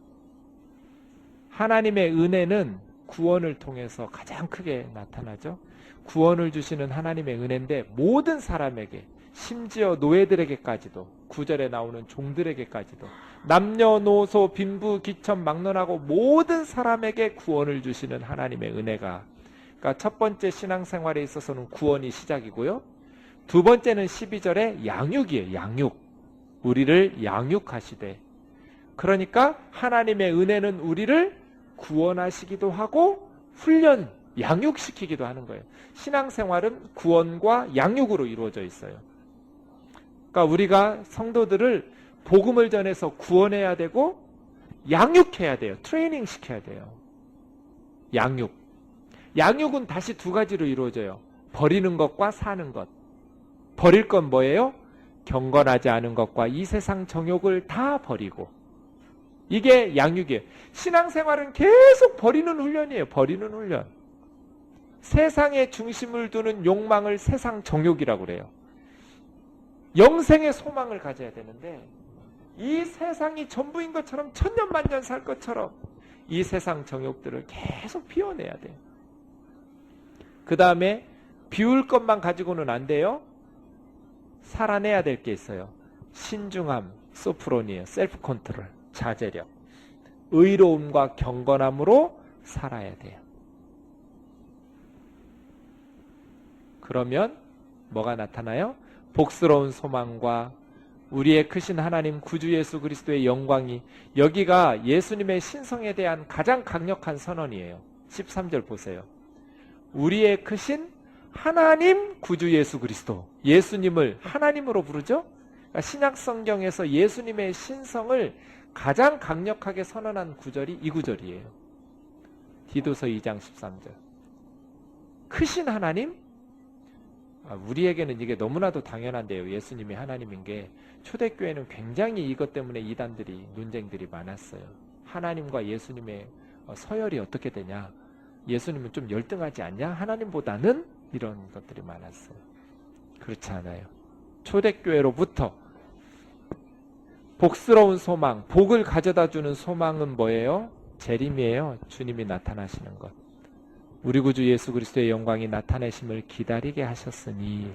하나님의 은혜는 구원을 통해서 가장 크게 나타나죠. 구원을 주시는 하나님의 은혜인데 모든 사람에게, 심지어 노예들에게까지도, 9절에 나오는 종들에게까지도, 남녀노소 빈부 기천 막론하고 모든 사람에게 구원을 주시는 하나님의 은혜가, 그러니까 첫 번째 신앙생활에 있어서는 구원이 시작이고요. 두 번째는 12절에 양육이에요. 양육. 우리를 양육하시되. 그러니까 하나님의 은혜는 우리를 구원하시기도 하고 훈련, 양육시키기도 하는 거예요. 신앙생활은 구원과 양육으로 이루어져 있어요. 그러니까 우리가 성도들을 복음을 전해서 구원해야 되고 양육해야 돼요. 트레이닝 시켜야 돼요. 양육. 양육은 다시 두 가지로 이루어져요. 버리는 것과 사는 것. 버릴 건 뭐예요? 경건하지 않은 것과 이 세상 정욕을 다 버리고, 이게 양육이에요. 신앙생활은 계속 버리는 훈련이에요. 버리는 훈련. 세상에 중심을 두는 욕망을 세상 정욕이라고 그래요. 영생의 소망을 가져야 되는데 이 세상이 전부인 것처럼 천년만년 살 것처럼 이 세상 정욕들을 계속 비워내야 돼요. 그 다음에 비울 것만 가지고는 안 돼요. 살아내야 될 게 있어요. 신중함, 소프로니에, 셀프 컨트롤, 자제력, 의로움과 경건함으로 살아야 돼요. 그러면 뭐가 나타나요? 복스러운 소망과 우리의 크신 하나님 구주 예수 그리스도의 영광이, 여기가 예수님의 신성에 대한 가장 강력한 선언이에요. 13절 보세요. 우리의 크신 하나님 구주 예수 그리스도, 예수님을 하나님으로 부르죠. 그러니까 신약 성경에서 예수님의 신성을 가장 강력하게 선언한 구절이 이 구절이에요. 디도서 2장 13절. 크신 하나님? 우리에게는 이게 너무나도 당연한데요. 예수님이 하나님인 게. 초대교회는 굉장히 이것 때문에 이단들이, 논쟁들이 많았어요. 하나님과 예수님의 서열이 어떻게 되냐, 예수님은 좀 열등하지 않냐, 하나님보다는, 이런 것들이 많았어요. 그렇지 않아요. 초대교회로부터 복스러운 소망, 복을 가져다주는 소망은 뭐예요? 재림이에요. 주님이 나타나시는 것. 우리 구주 예수 그리스도의 영광이 나타내심을 기다리게 하셨으니.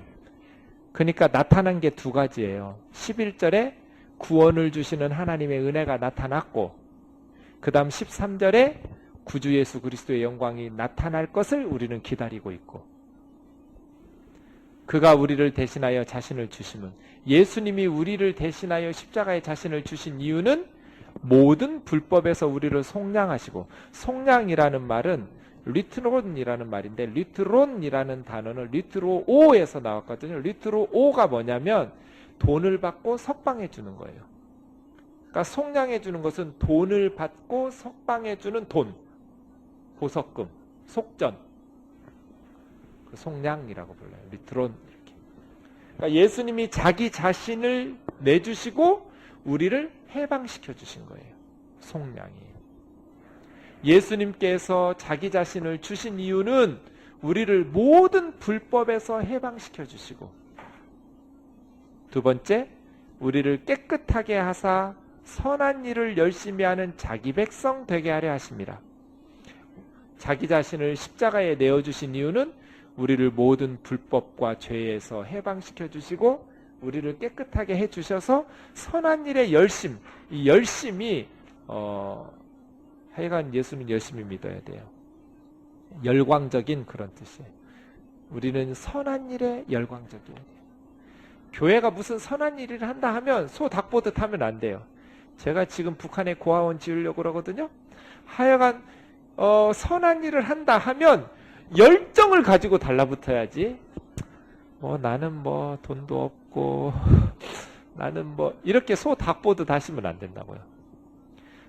그러니까 나타난 게 두 가지예요. 11절에 구원을 주시는 하나님의 은혜가 나타났고, 그 다음 13절에 구주 예수 그리스도의 영광이 나타날 것을 우리는 기다리고 있고, 그가 우리를 대신하여 자신을 주심은, 예수님이 우리를 대신하여 십자가에 자신을 주신 이유는 모든 불법에서 우리를 속량하시고, 속량이라는 말은 리트론이라는 말인데, 리트론이라는 단어는 리트로오에서 나왔거든요. 리트로오가 뭐냐면 돈을 받고 석방해 주는 거예요. 그러니까 속량해 주는 것은 돈을 받고 석방해 주는 돈, 보석금, 속전, 속량이라고 불러요. 리트론. 이렇게. 그러니까 예수님이 자기 자신을 내주시고 우리를 해방시켜 주신 거예요. 속량이에요. 예수님께서 자기 자신을 주신 이유는 우리를 모든 불법에서 해방시켜 주시고, 두 번째, 우리를 깨끗하게 하사 선한 일을 열심히 하는 자기 백성 되게 하려 하십니다. 자기 자신을 십자가에 내어주신 이유는 우리를 모든 불법과 죄에서 해방시켜 주시고 우리를 깨끗하게 해주셔서 선한 일에 열심, 이 열심이 하여간 예수는 열심히 믿어야 돼요. 열광적인 그런 뜻이에요. 우리는 선한 일에 열광적이어야 돼요. 교회가 무슨 선한 일을 한다 하면 소 닭 보듯 하면 안 돼요. 제가 지금 북한에 고아원 지으려고 그러거든요. 하여간 선한 일을 한다 하면 열정을 가지고 달라붙어야지. 나는 돈도 없고 나는 이렇게 소 닭 보듯 하시면 안 된다고요.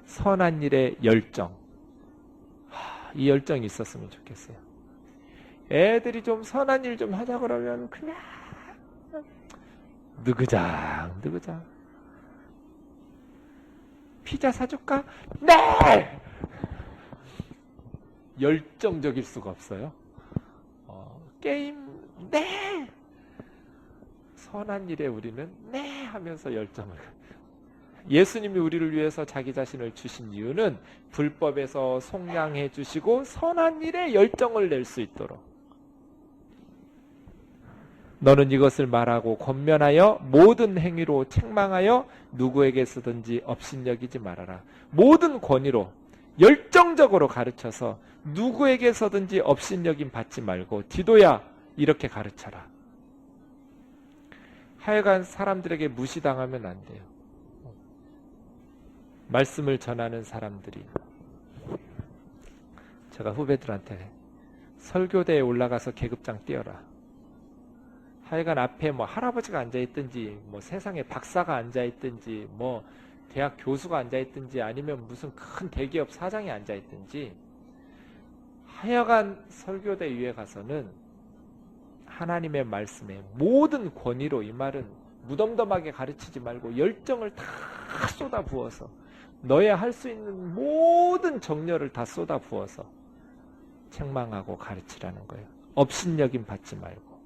선한 일에 열정. 이 열정이 있었으면 좋겠어요. 애들이 좀 선한 일 좀 하자 그러면 그냥 느그장 피자 사줄까? 네! 열정적일 수가 없어요. 게임 네! 선한 일에 우리는 네! 하면서 열정을. 예수님이 우리를 위해서 자기 자신을 주신 이유는 불법에서 속량해 주시고 선한 일에 열정을 낼 수 있도록. 너는 이것을 말하고 권면하여 모든 행위로 책망하여 누구에게서든지 업신여기지 말아라. 모든 권위로 열정적으로 가르쳐서 누구에게서든지 업신여김 받지 말고 디도야 이렇게 가르쳐라. 하여간 사람들에게 무시당하면 안 돼요. 말씀을 전하는 사람들이, 제가 후배들한테 설교대에 올라가서 계급장 띄어라. 하여간 앞에 할아버지가 앉아있든지 세상에 박사가 앉아있든지 대학 교수가 앉아있든지 아니면 무슨 큰 대기업 사장이 앉아있든지 하여간 설교대 위에 가서는 하나님의 말씀에 모든 권위로, 이 말은 무덤덤하게 가르치지 말고 열정을 다 쏟아 부어서 너의 할 수 있는 모든 정열을 다 쏟아 부어서 책망하고 가르치라는 거예요. 업신여김 받지 말고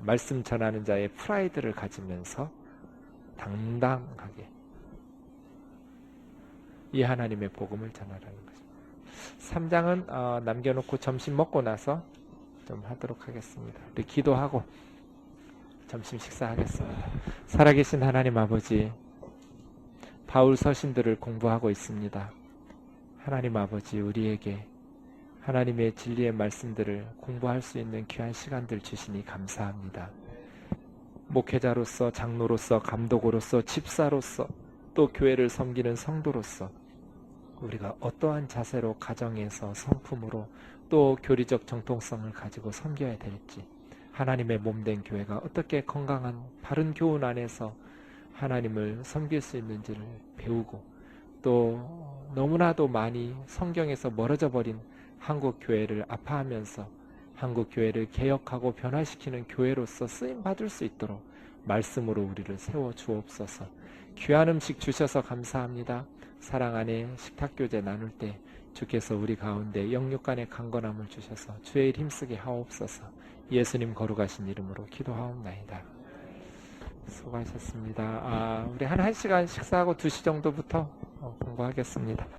말씀 전하는 자의 프라이드를 가지면서 당당하게 이 하나님의 복음을 전하라는 거죠. 3장은 남겨놓고 점심 먹고 나서 좀 하도록 하겠습니다. 우리 기도하고 점심 식사하겠습니다. 살아계신 하나님 아버지, 바울 서신들을 공부하고 있습니다. 하나님 아버지, 우리에게 하나님의 진리의 말씀들을 공부할 수 있는 귀한 시간들 주시니 감사합니다. 목회자로서, 장로로서, 감독으로서, 집사로서, 또 교회를 섬기는 성도로서 우리가 어떠한 자세로 가정에서 성품으로 또 교리적 정통성을 가지고 섬겨야 될지, 하나님의 몸된 교회가 어떻게 건강한 바른 교훈 안에서 하나님을 섬길 수 있는지를 배우고, 또 너무나도 많이 성경에서 멀어져 버린 한국 교회를 아파하면서 한국 교회를 개혁하고 변화시키는 교회로서 쓰임 받을 수 있도록 말씀으로 우리를 세워 주옵소서. 귀한 음식 주셔서 감사합니다. 사랑 안에 식탁교제 나눌 때 주께서 우리 가운데 영육 간의 강건함을 주셔서 주의 일 힘쓰게 하옵소서. 예수님 거룩하신 이름으로 기도하옵나이다. 수고하셨습니다. 우리 한 1시간 식사하고 2시 정도부터 공부하겠습니다.